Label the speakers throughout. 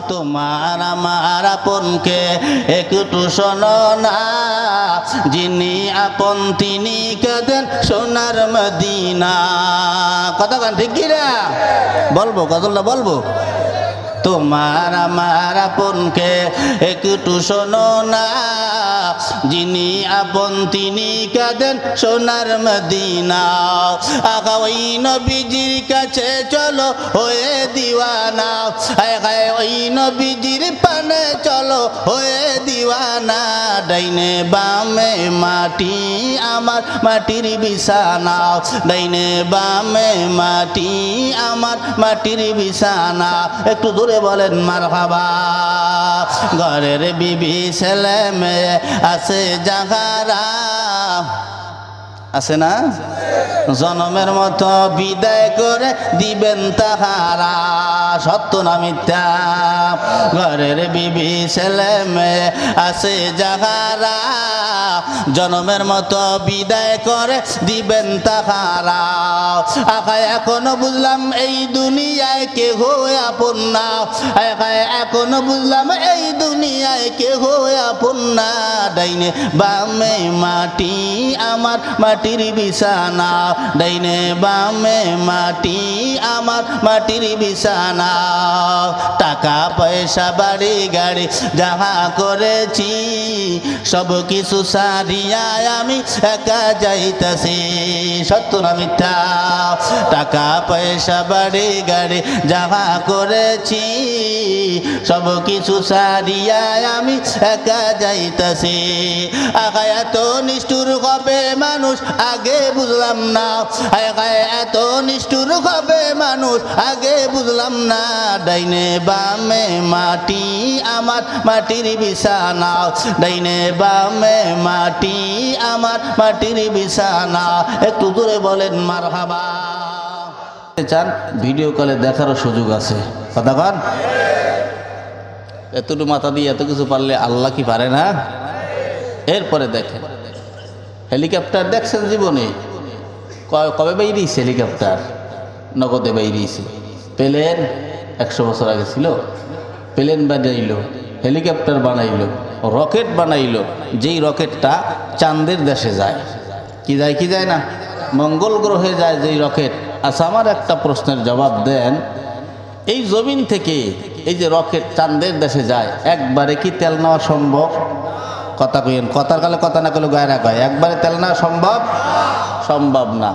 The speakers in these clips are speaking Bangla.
Speaker 1: তোমার আমার আপনকে একটু শোনো না, যিনি আপন তিনি কাঁদেন সোনার মদিনা। কথা গান ঠিক কি না? বলবো গজলটা বলবো। তোমার আমার আপনকে একটু শোনো না, যিনি আপন তিনি কাঁদেন সোনার মদিনা। আকা ওই নবীজির কাছে চলো হয়ে দিওয়ানা, ওই নবীজির পানে চলো হয়ে দিওয়ানা। ডাইনে বামে মাটি আমার মাটির বিছানা, ডাইনে বামে মাটি আমার মাটির বিছানা। একটু দূরে বলেন মারহাবা। ঘরের বিবি ছেলে মেয়ে আছে যাহারা, আছে না? জনমের মতো বিদায় করে দিবেন তাহারা। সত্য না মিথ্যা? ঘরের বিবি ছেলে মেয়ে আছে যাহারা, জনমের মতো বিদায় করে দিবেন তাহারা। আখা এখনো বুঝলাম এই দুনিয়ায় কেহ আপন না, এখনো বুঝলাম এই দুনিয়ায় কেহ আপন না। ডাইনে বামে মাটি আমার মাটির বিছানা, ডাইনে বামে মাটি আমার মাটির বিছানা। টাকা পয়সা বাড়ি গাড়ি যাহা করেছি, সব কিছু সারিয়া আমি একা যাইতাছি। সত্য না মিথ্যা? টাকা পয়সা বাড়ি গাড়ি যাহা করেছি, সব কিছু সারিয়া আমি একা যাইতাছি। আকা এত নিষ্ঠুর হবে মানুষ আগে বুঝলাম না, এত নিষ্ঠুর হবে মানুষ আগে বুঝলাম না। ডাইনে বামে মাটি আমার মাটির বিছানা, ডাইনে বামে মাটি আমার মাটির বিছানা। একটু দূরে বলেন মারহাবা। চান ভিডিও কলে দেখারও সুযোগ আছে, কথা কন। এতটুকু মাথা দিয়ে এত কিছু পারলে আল্লাহ কি পারে না? এরপরে দেখেন হেলিকপ্টার দেখছেন জীবনে? কবে বাইরিয়েছে হেলিকপ্টার? নগদে বাইরিয়েছে। প্লেন 100 বছর আগে ছিল। প্লেন বানাইল, হেলিকপ্টার বানাইল, রকেট বানাইল, যেই রকেটটা চাঁদের দেশে যায়। কি যায় কি যায় না? মঙ্গল গ্রহে যায় যেই রকেট। আচ্ছা, আমার একটা প্রশ্নের জবাব দেন। এই জমিন থেকে এই যে রকেট চাঁদের দেশে যায়, একবারে কি তেল নেওয়া সম্ভব? কথা কইেন, কথার কালে কথা না করলে গায়রা কয়। একবারে তেল নেওয়া সম্ভব? সম্ভব না।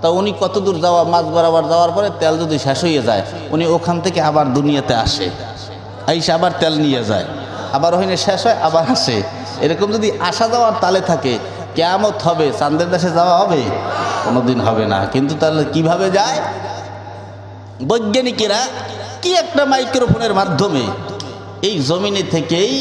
Speaker 1: তা উনি কত দূর যাওয়া, মাঝ বরাবর যাওয়ার পরে তেল যদি শেষ হয়ে যায়, উনি ওখান থেকে আবার দুনিয়াতে আসে, আইসা আবার তেল নিয়ে যায়, আবার ওখানে শেষ হয় আবার আসে। এরকম যদি আসা যাওয়ার তালে থাকে, কিয়ামত হবে, চাঁদের দেশে যাওয়া হবে? কোনোদিন হবে না। কিন্তু তাহলে কিভাবে যায়? বৈজ্ঞানিকেরা কি একটা মাইক্রোফোনের মাধ্যমে এই জমিনে থেকেই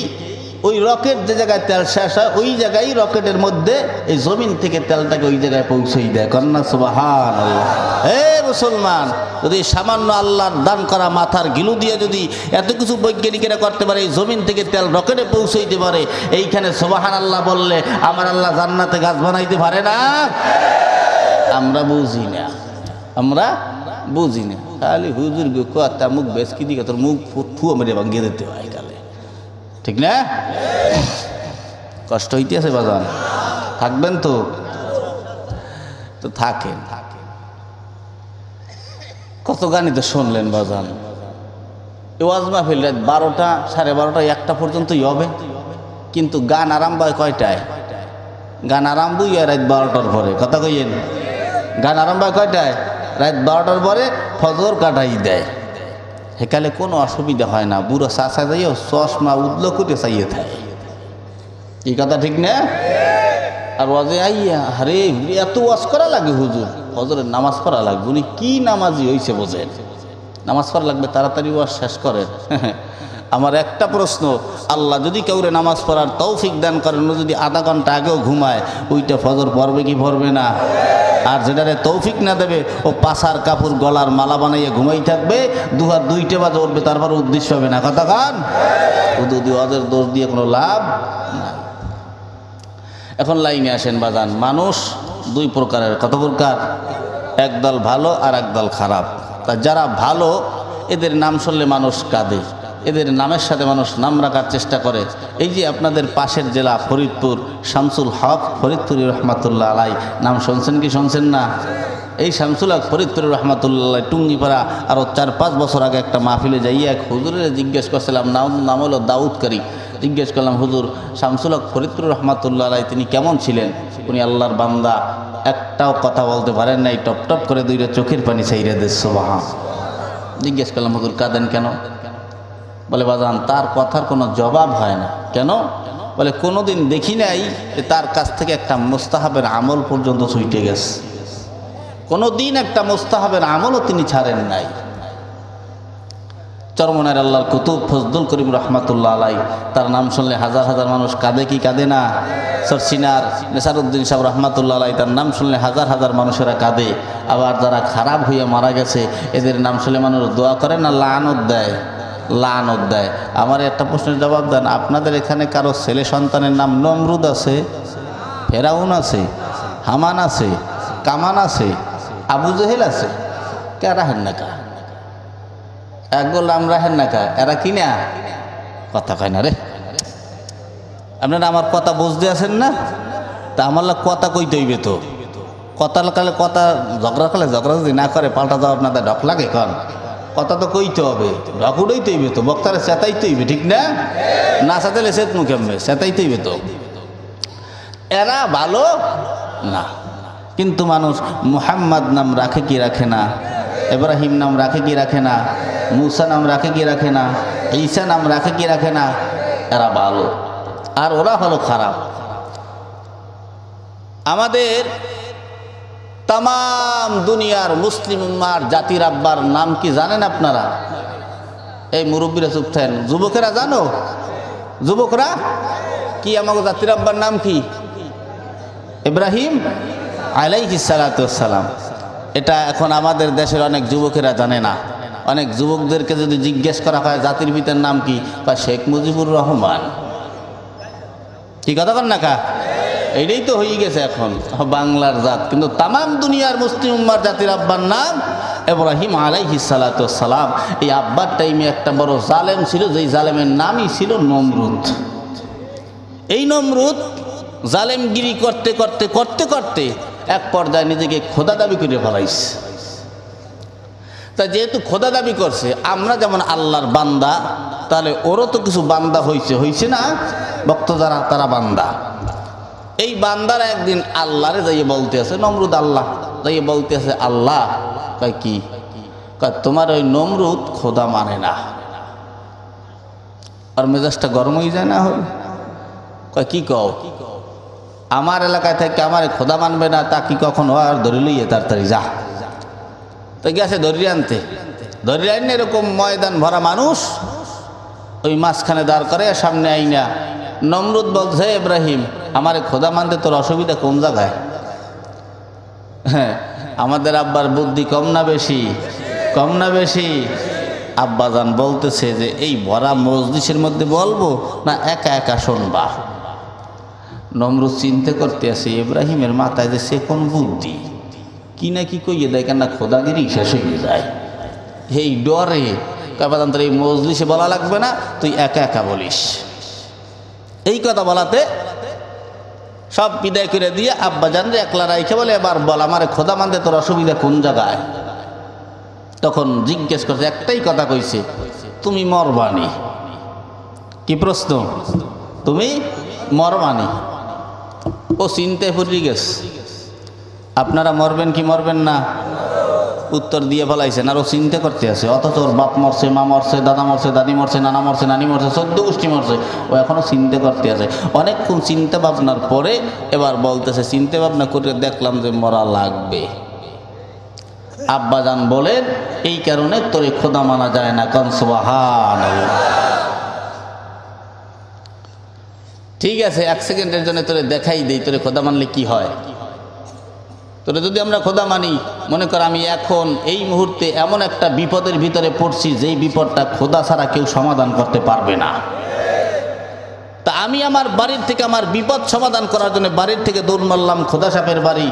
Speaker 1: ওই রকেট যে জায়গায় তেল শেষ হয়, ওই জায়গায় রকেটের মধ্যে এই জমিন থেকে তেলটাকে ওই জায়গায় পৌঁছেই দেয়। কন্যা সুবহানাল্লাহ। হে মুসলমান, যদি সামান্য আল্লাহর দান করা মাথার গিলু দিয়ে যদি এত কিছু বৈজ্ঞানিকেরা করতে পারে, এই জমিন থেকে তেল রকেটে পৌঁছাইতে পারে, এইখানে সুবহানাল্লাহ বললে আমার আল্লাহ জান্নাতে গাছ বানাইতে পারে না? আমরা বুঝি না, আমরা বুঝি না। খালি হুজুর গো কথা মুখ বেশ কি দিকে তোর মুখ ফুয়া মেরে ভাঙিয়ে দিতে হয় কালে, ঠিক না? কষ্ট হইতেছে বাজান? থাকবেন তো? তো থাকেন। কত গানই তো শুনলেন বাজান। এ ওয়াজ মাহফিল রাত 12টা, 12:30, 1টা পর্যন্তই হবে। কিন্তু গান আরম্ভ হয় কয়টায়? গান আরম্ভই হয় রাত 12টার পরে। কথা কইয়েন, গান আরম্ভ হয় কয়টায়? রাত 12টার পরে ফজর কাটাই দেয়। সেকালে কোনো অসুবিধা হয় না। বুড়ো চাষা যাইও চশমা উদলো করে চাইয়ে থাকে। এই কথা ঠিক না? আর ওয়াজে আইয়া আরে এত ওয়াজ করা লাগে হুজুর, ফজরের নামাজ পড়া লাগবে। উনি কি নামাজি হয়েছে বোঝেন? নামাজ পড়া লাগবে, তাড়াতাড়ি ওয়াজ শেষ করেন। আমার একটা প্রশ্ন, আল্লাহ যদি কাউরে নামাজ পড়ার তৌফিক দান করেন, ও যদি আধা ঘন্টা আগেও ঘুমায়, ওইটা ফজর পড়বে কি পড়বে না? আর যেটারে তৌফিক না দেবে, ও পাশার কাপড় গলার মালা বানাইয়ে ঘুমাই থাকবে, দুহাত 2টা বাজে উঠবে, তারপর উদ্দেশ্য হবে না। কথা কান উদুদি ওয়াজের দোষ দিয়ে কোনো লাভ নাই। এখন লাইনে আসেন বাজান। মানুষ দুই প্রকারের। কত প্রকার? একদল ভালো আর একদল খারাপ। তা যারা ভালো, এদের নাম শুনলে মানুষ কাঁদে। এদের নামের সাথে মানুষ নাম রাখার চেষ্টা করে। এই যে আপনাদের পাশের জেলা ফরিদপুর, শামসুল হক ফরিদপুরি রহমাতুল্লাহ আলাই, নাম শুনছেন কি শুনছেন না? এই শামসুল হক ফরিদপুরি রহমাতুল্লাহ টুঙ্গিপাড়া আরও 4-5 বছর আগে একটা মাহফিলে যাইয়া এক হুজুরের জিজ্ঞেস করছিলাম, নাম হলো দাউদ কারি। জিজ্ঞেস করলাম, হুজুর শামসুল হক ফরিদপুরি রহমাতুল্লাহ আলাই তিনি কেমন ছিলেন? উনি আল্লাহর বান্দা, একটাও কথা বলতে পারেন নাই, টপ টপ করে দুইটা চোখের পানি ছাইরে দিস সুবহান। জিজ্ঞেস করলাম, হুজুর কাঁদেন কেন? বলে, বাজান তার কথার কোনো জবাব হয় না। কেন? বলে, কোনোদিন দেখি নাই যে তার কাছ থেকে একটা মুস্তাহাবের আমল পর্যন্ত ছুটে গেছে। কোনোদিন একটা মুস্তাহাবের আমলও তিনি ছাড়েন নাই। চরমনার আল্লাহর কুতুব ফজলুল করিম রহমাতুল্লাহ আলাই, তার নাম শুনলে হাজার হাজার মানুষ কাঁদে কি কাঁদে না? সরসিনার নেসারউদ্দিন সাহেব রহমাতুল্লাহ আলাই, তার নাম শুনলে হাজার হাজার মানুষেরা কাঁদে। আবার যারা খারাপ হইয়া মারা গেছে এদের নাম শুনলে মানুষ দোয়া করে না লানত দেয়, লানত দেয়। আমার একটা প্রশ্নের জবাব দেন, আপনাদের এখানে কারো ছেলে সন্তানের নাম নমরুদ আছে, ফেরাউন আছে, হামান আছে, কামান আছে, আবু জেহেল আছে? কে রাহেন না কা একগোল নাম রাহেন না কা? এরা কিনা কথা কয় না রে। আপনারা আমার কথা বুঝতে আছেন না? তা আমার কথা কইতে হইবে তো। কথা কালে কথা, ঝগড়া কালে ঝগড়া যদি না করে পাল্টা যাওয়া আপনাদের ঢক লাগে কন? কথা তো কইতে হবে, ঢক উড়াইতে হইবে তো, বক্তারে চেতাইতে হইবে, ঠিক না? না চেতাইলে চেত মুখে চেতাইতে হইবে তো। এরা ভালো না, কিন্তু মানুষ মুহাম্মদ নাম রাখে কি রাখে না, ইব্রাহিম নাম রাখে কি রাখে না, মুসা নাম রাখে কি রাখে না, ঈসা নাম রাখে কি রাখে না। এরা ভালো আর ওরা হলো খারাপ। আমাদের তাম দুনিয়ার মুসলিম উম্মার জাতির আব্বার নাম কি জানেন আপনারা? এই মুরব্বীরা চুপ থাকেন, যুবকেরা জানো? যুবকরা কি আমাকে জাতির আব্বার নাম কি? ইব্রাহিম আলাইহিস সালাতু ওয়াস সালাম। এটা এখন আমাদের দেশের অনেক যুবকেরা জানে না। অনেক যুবকদেরকে যদি জিজ্ঞেস করা হয় জাতির পিতার নাম কি, বা শেখ মুজিবুর রহমান। কি কথা কন না কা? এইটাই তো হয়ে গেছে এখন বাংলার জাত, কিন্তু তাম দুনিয়ার মুসলিম উম্মার জাতির আব্বার নাম ইব্রাহিম আলাইহিস সালাতু ওয়াস সালাম। এই আব্বার টাইমে একটা বড় জালেম ছিল, যেই জালেমের নামই ছিল নমরুদ। এই নমরুদ জালেমগিরি করতে করতে করতে করতে এক পর্যায়ে নিজেকে খোদা দাবি করে ফেলাইছে। তা যেহেতু খোদা দাবি করছে, আমরা যেমন আল্লাহর বান্দা, তাহলে ওরও তো কিছু বান্দা হয়েছে না? ভক্ত যারা তারা বান্দা। এই বান্দারা একদিন আল্লাহরে যাইয়ে বলতে আছে, নমরুদ আল্লাহ যাইয়ে বলতে আছে, আল্লাহ কয় কি? কয় তোমার ওই নমরুদ খোদা মানে না। আর মেজাজটা গরম হয়ে যায় না? হল কয় কি কও? আমার এলাকায় থেকে আমার খোদা মানবে না, তা কি কখনো? আর ধরে লইয়ে তাড়াতাড়ি যা। তো গেছে ধরিয়ে আনতে, ধরিয়ে আইনে এরকম ময়দান ভরা মানুষ, ওই মাঝখানে দাঁড় করে, সামনে আইনা নমরুদ বলছে, ইব্রাহিম আমার খোদা মানতে তোর অসুবিধা কোন জায়গায়? হ্যাঁ, আমাদের আব্বার বুদ্ধি কম না বেশি? কম না বেশি? আব্বাজান বলতেছে যে এই ভরা মজলিসের মধ্যে বলবো না একা একা শুনবা? নমরুদ চিন্তা করতে আছে, ইব্রাহিমের মাথায় যে সে কোন বুদ্ধি, কি না কি কইয়ে দেয়, কেন খোদাগিরি শেষ হয়ে যায়। এই ডরে কাবাদান তোর এই মজলিসে বলা লাগবে না, তুই একা একা বলিস। এই কথা বলাতে সব বিদায় করে দিয়ে আব্বাজান রে একলা রাইখে বলে, এবার বল আমার খোদা মানতে তোর অসুবিধা কোন জায়গায়? তখন জিজ্ঞেস করছে, একটাই কথা কইছে, তুমি মরবানি। কি প্রশ্ন? তুমি মরবানি। ও চিন্তায় পড়ে গেছে, আপনারা মরবেন কি মরবেন না? উত্তর দিয়ে ফেলাইছেন, আর ও চিন্তা করতে আছে। অথচ ওর বাপ মরছে, মা মরছে, দাদা মরছে, দাদি মরছে, নানা মরছে, নানি মরছে, 14 গোষ্ঠী মরছে, ও এখনো চিন্তা করতে আছে। অনেকক্ষণ চিন্তা ভাবনার পরে এবার বলতেছে, চিন্তা ভাবনা করে দেখলাম যে মরা লাগবে। আব্বাজান বলেন, এই কারণে তোরে খোদা মানা যায় না। কারণ সুবহানাল্লাহ। ঠিক আছে, 1 সেকেন্ডের জন্য তোরে দেখাই দেই, তোরে খোদা মানলে কি হয়। তোরে যদি আমরা খোদা মানি, মনে কর আমি এখন এই মুহূর্তে এমন একটা বিপদের ভিতরে পড়ছি, যেই বিপদটা খোদা ছাড়া কেউ সমাধান করতে পারবে না। তা আমি আমার বাড়ির থেকে আমার বিপদ সমাধান করার জন্য বাড়ির থেকে দৌড় মারলাম খোদা সাহেবের বাড়ি।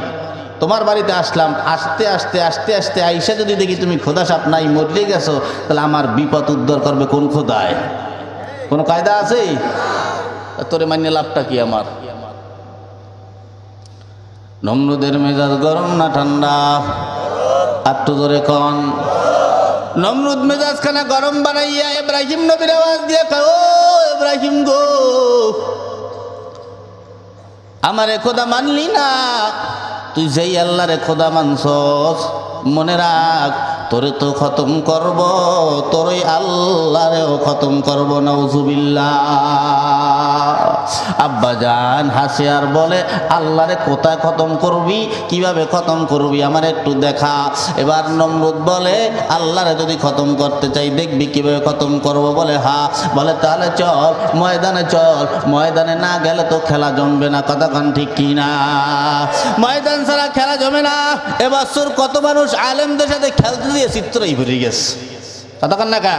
Speaker 1: তোমার বাড়িতে আসলাম, আসতে আসতে আসতে আসতে আইসা যদি দেখি তুমি খোদা সাপ নাই, মরলে গেছো, তাহলে আমার বিপদ উদ্ধার করবে কোন খোদায়? কোনো কায়দা আছে? তোরে মান্য লাভটা কি আমার? নমরুদের মেজাজ গরম না ঠান্ডা? একটু জোরে কন। নমরুদ মেজাজ খানা গরম বানাইয়া ইব্রাহিম নবীর আওয়াজ দিয়ে কয়, ও ইব্রাহিম গো, আমারে খোদা মানলি না? তুই যেই আল্লাহরে খোদা মানছস, মনে রাখ তোরে তো খতম করব, তোর ওই আল্লাহরেও খতম করব। নাউজুবিল্লাহ। আব্বাজান হাসে আর বলে, আল্লাহরে কোথায় খতম করবি, কিভাবে খতম করবি আমার একটু দেখা। এবার নমরুদ বলে, আল্লাহরে যদি খতম করতে চাই দেখবি কিভাবে খতম করব। বলে হা, বলে তাহলে চল ময়দানে চল, ময়দানে না গেলে তো খেলা জমবে না। কতক্ষণ ঠিক কি না? ময়দান ছাড়া খেলা জমে না। এবছর কত মানুষ আলেমদের সাথে খেলতে দিয়ে চিত্রই ভরে গেছে। কতক্ষণ না কা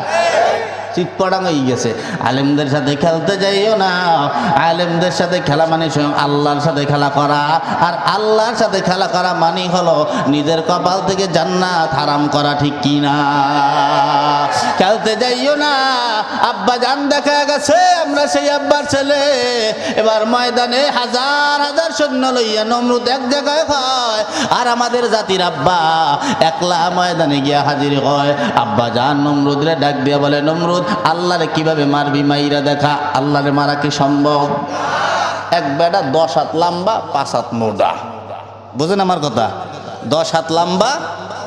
Speaker 1: চিৎপটাং হয়ে গেছে। আলেমদের সাথে খেলতে যাইও না। আলেমদের সাথে খেলা মানে স্বয়ং আল্লাহর সাথে খেলা করা, আর আল্লাহর সাথে খেলা করা মানে হলো নিজের কপাল থেকে জান্নাত হারাম করা। ঠিক কি না? খেলতে যাইও না। আব্বা জান দেখা গেছে আমরা সেই আব্বার ছেলে। এবার ময়দানে হাজার হাজার সৈন্য লইয়া নমরুদ এক জায়গায় হয়, আর আমাদের জাতির আব্বা একলা ময়দানে গিয়া হাজির হয়। আব্বা জান নমরুদরে ডাক দিয়া বলে, নমরুদ আল্লাহরে কিভাবে মারবি, মাইরা দেখা। আল্লাহরে মারা কি সম্ভব? এক বেটা 10 হাত লম্বা 5 হাত মোটা। বুঝেন আমার কথা? 10 হাত লম্বা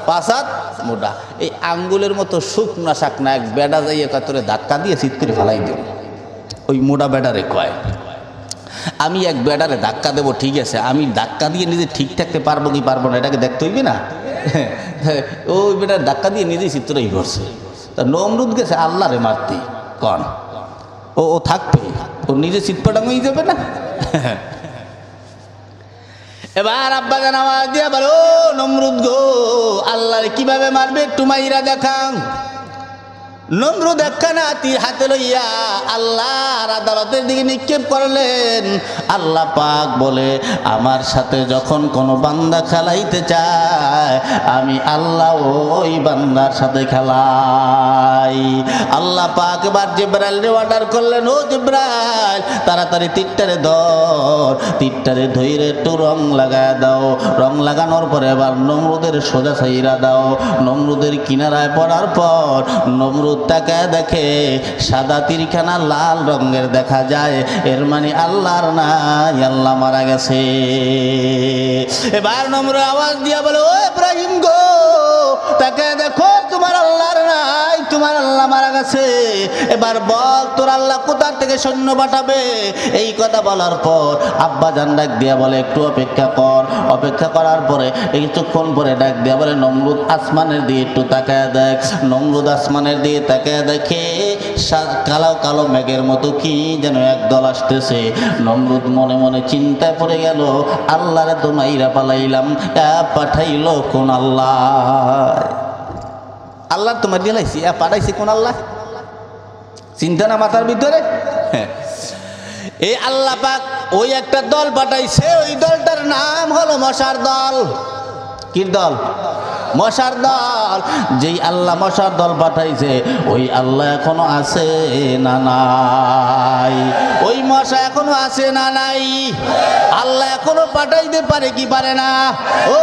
Speaker 1: 5 হাত মোটা। এই আঙ্গুলের মতো শুকনা শাকনা এক বেটা যাইয়ে কাতরে ধাক্কা দিয়ে চিৎ করে ফেলাই দেব। ওই মোটা বেটারে কয়, আমি এক বেটারে ধাক্কা দেবো, ঠিক আছে, আমি ধাক্কা দিয়ে নিজে ঠিক থাকতে পারবো কি পারবো না এটাকে দেখতে হইবে না? ওই বেটার ধাক্কা দিয়ে নিজেই চিত্রই করছে। তা নমরুদ গেছে আল্লাহরে মারতে, কন ও থাকবে, ও নিজে চিৎপটাং হয়ে যাবে না? এবার আব্বা জান আওয়াজ দিয়া বলে, ও নমরুদ গো, আল্লাহরে কিভাবে মারবে একটু মাইরা দেখান। নমরুদ একখানা তীর হাতে লইয়া আল্লাহর আদালতের দিকে নিক্ষেপ করলেন। আল্লাহ পাক বলে, আমার সাথে যখন কোনো বান্দা খেলাইতে চায় আমি আল্লাহ ওই বান্দার সাথে খেলাই। আল্লাহ পাক এবার জিবরাইলরে অর্ডার করলেন, ও জিবরাইল তাড়াতাড়ি তীরটারে ধর, তীরটারে ধইরে একটু রং লাগায় দাও। রং লাগানোর পরে এবার নমরুদের সোজা ছাইরা দাও। নমরুদের কিনারায় পড়ার পর নমরুদ তাকায় দেখে সাদা তীরখানা লাল রঙের দেখা যায়। এর মানে আল্লাহর নাই, আল্লাহ মারা গেছে। এবার নমরুদ আওয়াজ দিয়া বলে, ও ইব্রাহিম গো, তাকায় দেখো তোমার আল্লাহর নাই, তোমার আল্লাহ মারা গেছে। এবার বল তোর আল্লাহ কোথা থেকে সৈন্য পাঠাবে? এই কথা বলার পর আব্বা জান ডাক দিয়া বলে, একটু অপেক্ষা কর। অপেক্ষা করার পরে কিছুক্ষণ পরে ডাক দিয়া বলে, নমরুদ আসমানের দিকে একটু তাকায় দেখ। নমরুদ আসমানের দিকে তাকায় দেখে কালো কালো মেঘের মতো কি যেন একদল আসতেছে। নমরুদ মনে মনে চিন্তায় পড়ে গেল, আল্লাহরে তো মাইরা পালাইলাম, পাঠাইল কোন আল্লাহ? আল্লাহ তোমার দিলাইছি, পাঠাইছি কোন আল্লাহ? চিন্তা না মাথার ভিতরে? এই আল্লাহ পাক ওই একটা দল পাঠাইছে, ওই দলটার নাম হলো মশার দল। কি দল? মশার দল। যেই আল্লাহ মশার দল পাঠাইছে ওই আল্লাহ এখনো আছে না নাই? ওই মশা এখনো আছে না নাই? আল্লাহ এখনো পাঠাইতে পারে কি পারে না? ও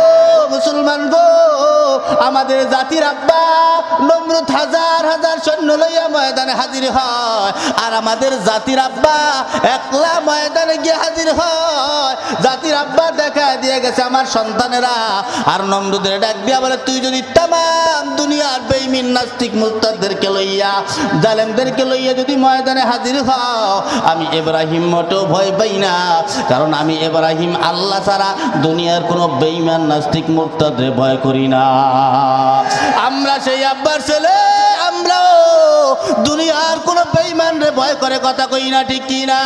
Speaker 1: মুসলমান গো, আমাদের জাতির আব্বা নমরুদ হাজার হাজার সৈন্য লইয়া ময়দানে হাজির হয়, আর আমাদের জাতির আব্বা একলা ময়দানে গিয়ে হাজির হয়। জাতির আব্বা দেখা দিয়ে গেছে আমার সন্তানেরা। আর নমরুদের ডাক দিয়া বলে, তুই যদি তামাম দুনিয়ার বেঈমান নাস্তিক মুরতাদদেরকে লইয়া, জালেমদেরকে লইয়া যদি ময়দানে হাজির হও, আমি ইব্রাহিম মোটেও ভয় পাই না। কারণ আমি ইব্রাহিম আল্লাহ ছাড়া দুনিয়ার কোনো বেঈমান নাস্তিক মুরতাদরে ভয় করি না। আমরা সেই আব্বার ছেলে, আমরাও দুনিয়ার কোনো বেঈমান রে ভয় করে, কথা কই না ঠিক কি না?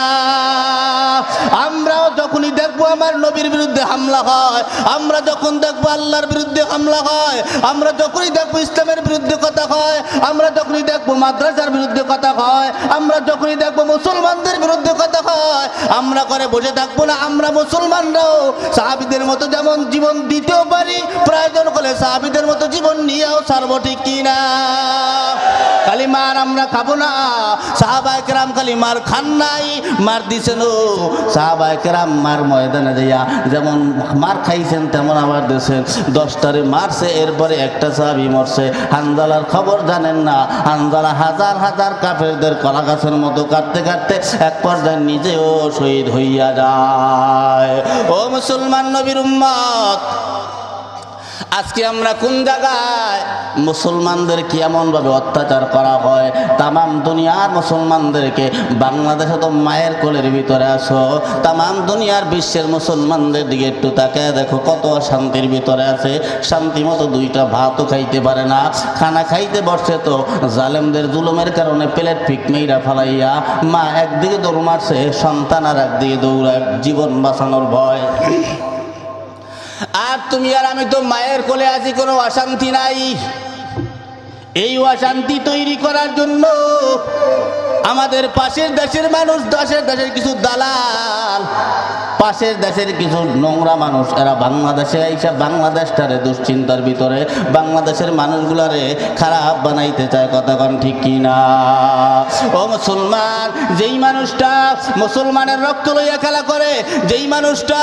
Speaker 1: আমরাও যখনই দেখবো আমার নবীর বিরুদ্ধে হামলা হয়, আমরা যখন দেখবো আল্লাহর বিরুদ্ধে হামলা হয়, আমরা যখনই দেখবো ইসলামের বিরুদ্ধে কথা হয়, আমরা যখনই দেখবো মাদ্রাসার বিরুদ্ধে কথা হয়, আমরা যখনই দেখবো মুসলমানদের বিরুদ্ধে কথা হয়, আমরা করে বসে থাকবো না। আমরা মুসলমানরাও সাহাবীদের মতো যেমন জীবন দিতেও পারি, প্রয়োজন হলে সাহাবীদের মতো জীবন নিয়েও ছাড়বো, ঠিক কি না? খালি মার আমরা খাবো না। সাহাবায়ে কেরাম খালি মার খান নাই, মার দিছেন। সাহাবায়ে কেরাম মার ময়দানে যাইয়া যেমন মার খাইছেন তেমন আবার দিয়েছেন। 10টারে মারছে, এরপরে একটা সাহাবী মরছে। হানজালার খবর জানেন না? হানজালা হাজার হাজার কাফেরদের কলা গাছের মতো কাটতে কাটতে এক পর্যায়ে নিজেও শহীদ হইয়া যায়। ও মুসলমান নবীর উম্মত, আজকে আমরা কোন জায়গায়? মুসলমানদের কি এমনভাবে অত্যাচার করা হয়? তামাম দুনিয়ার মুসলমানদেরকে, বাংলাদেশে তো মায়ের কোলের ভিতরে আসো, তামাম দুনিয়ার বিশ্বের মুসলমানদের দিকে একটু তাকায় দেখো কত শান্তির ভিতরে আছে। শান্তি মতো 2টা ভাতও খাইতে পারে না। খানা খাইতে বসছে তো জালেমদের জুলুমের কারণে প্লেট ফিক মেইরা ফালাইয়া মা একদিকে দৌড় মারছে, সন্তান আর একদিকে দৌড়ায় জীবন বাঁচানোর ভয়। আর তুমি আর আমি তো মায়ের কোলে আছি, কোনো অশান্তি নাই। এই অশান্তি তৈরি করার জন্য আমাদের পাশের দেশের মানুষ, দেশের কিছু দালাল, পাশের দেশের কিছু নোংরা মানুষ, এরা বাংলাদেশে আইসা বাংলাদেশটারে দুশ্চিন্তার ভিতরে বাংলাদেশের মানুষগুলারে খারাপ বানাইতে চায়, কথা কন ঠিক কি না? ও মুসলমান, যেই মানুষটা মুসলমানের রক্ত লইয়া খেলা করে, যেই মানুষটা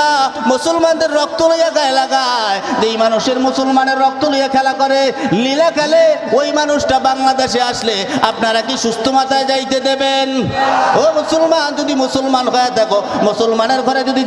Speaker 1: মুসলমানদের রক্ত লইয়া গায়ে লাগায়, যেই মানুষের মুসলমানের রক্ত লইয়া খেলা করে, লীলা খেলে, ওই মানুষটা বাংলাদেশে আসলে আপনারা কি সুস্থ মাথায় যাইতে দেবেন? ও মুসলমান, যদি মুসলমান হয়ে থাকো, মুসলমানের ঘরে যদি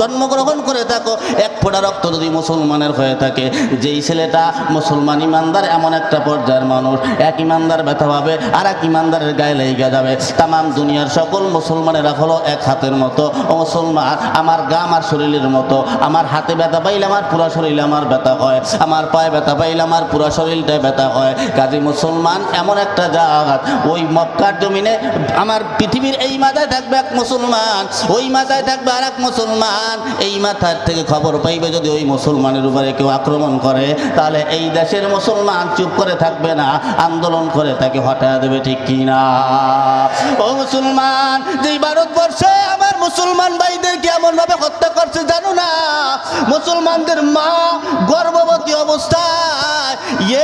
Speaker 1: জন্মগ্রহণ করে থাকো, এক ফোঁটা রক্ত যদি মুসলমানের হয়ে থাকে, যেই ছেলেটা মুসলমান ইমানদার, এমন একটা পর্যায়ের মানুষ, এক ইমানদার ব্যথা পাবে আর এক ইমানদারের গায়ে লেগে যাবে। তামাম দুনিয়ার সকল মুসলমানেরা হলো এক হাতের মতো। ও মুসলমান, আমার গা আমার শরীরের মতো। আমার হাতে ব্যথা পাইলে আমার পুরো শরীরে আমার ব্যথা হয়, আমার পায়ে ব্যথা পাইলে আমার পুরো শরীরটায় ব্যথা হয়। কাজী মুসলমান এমন একটা জায়গা, ওই মক্কার জমিনে আমার পৃথিবীর এই মাথায় থাকবে এক মুসলমান, ওই মাথায় থাকবে আর এক মুসলমান। এই মাথার থেকে খবর পাইবে যদি ওই মুসলমানের উপরে কেউ আক্রমণ করে, তাহলে এই দেশের মুসলমান চুপ করে থাকবে না, আন্দোলন করে তাকে হটায় দেবে, ঠিক কি না? ও মুসলমান, যেই ভারতবর্ষে আমার মুসলমান ভাইদেরকে এমনভাবে হত্যা করছে জানো না? মুসলমানদের মা গর্ভবতী অবস্থায়,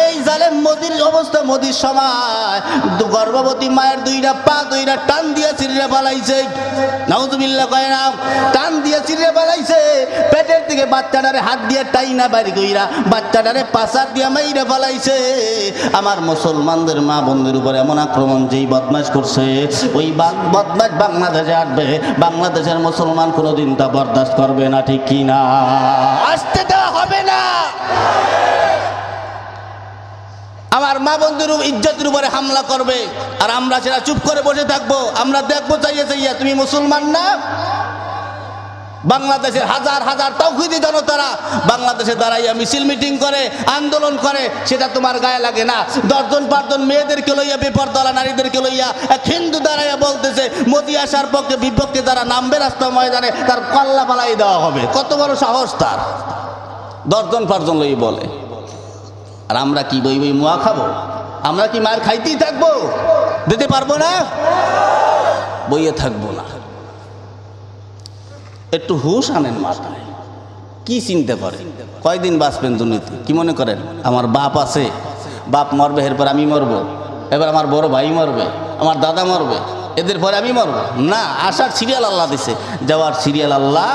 Speaker 1: এই জালেম মোদির অবস্থা, মোদির সময় গর্ভবতী মায়ের 2টা পা 2টা টান দিয়া ছিঁড়ে ফেলাইছে। নাউজুবিল্লাহ কয় না? টান দিয়া ছিঁড়ে ফেলাইছে। পেটের থেকে বাচ্চাটারে হাত দিয়ে টাইনা বাড়ি কইরা বাচ্চাটারে পাশার দিয়া মাইরা ফেলাইছে। আমার মুসলমানদের মা বোনদের উপর এমন আক্রমণ যেই বদমাশ করছে, ওই বদমাশ বাংলাদেশে আসবে, বাংলাদেশের মুসলমান কোনোদিন তা বরদাস্ত করবে না, ঠিক কি না? আসতে দেওয়া হবে না। আমার মা বন্ধুর ইজ্জতের উপরে হামলা করবে আর আমরা সেটা চুপ করে বসে থাকবো। আমরা দেখবো চাইয়া চাইয়া, তুমি মুসলমান না? বাংলাদেশের হাজার হাজার তাওহীদি জনতারা বাংলাদেশে দাঁড়াইয়া মিছিল মিটিং করে, আন্দোলন করে, সেটা তোমার গায়ে লাগে না। 10 জন 5 জন মেয়েদেরকে লইয়া, বেপরদা নারীদেরকে লইয়া এক হিন্দু দাঁড়াইয়া বলতেছে মোদি আসার পক্ষে বিপক্ষে যারা নামবে রাস্তা ময়দানে তার কল্লা পালাই দেওয়া হবে। কত বড় সাহস তার! 10 জন 5 জন লই বলে। আর আমরা কি বই বই মুয়া খাবো? আমরা কি মার খাইতেই থাকবো? দিতে পারবো না, বইয়ে থাকবো না। একটু হুশ আনেন মাথায়। কি চিন্তা করেন? কয়দিন বাঁচবেন দুনিয়াতে? কি মনে করেন আমার বাপ আছে, বাপ মরবে, এরপর আমি মরবো, এবার আমার বড় ভাই মরবে, আমার দাদা মরবে, এদের পরে আমি মরবো? না, আসার সিরিয়াল আল্লাহ দিছে, যাওয়ার সিরিয়াল আল্লাহ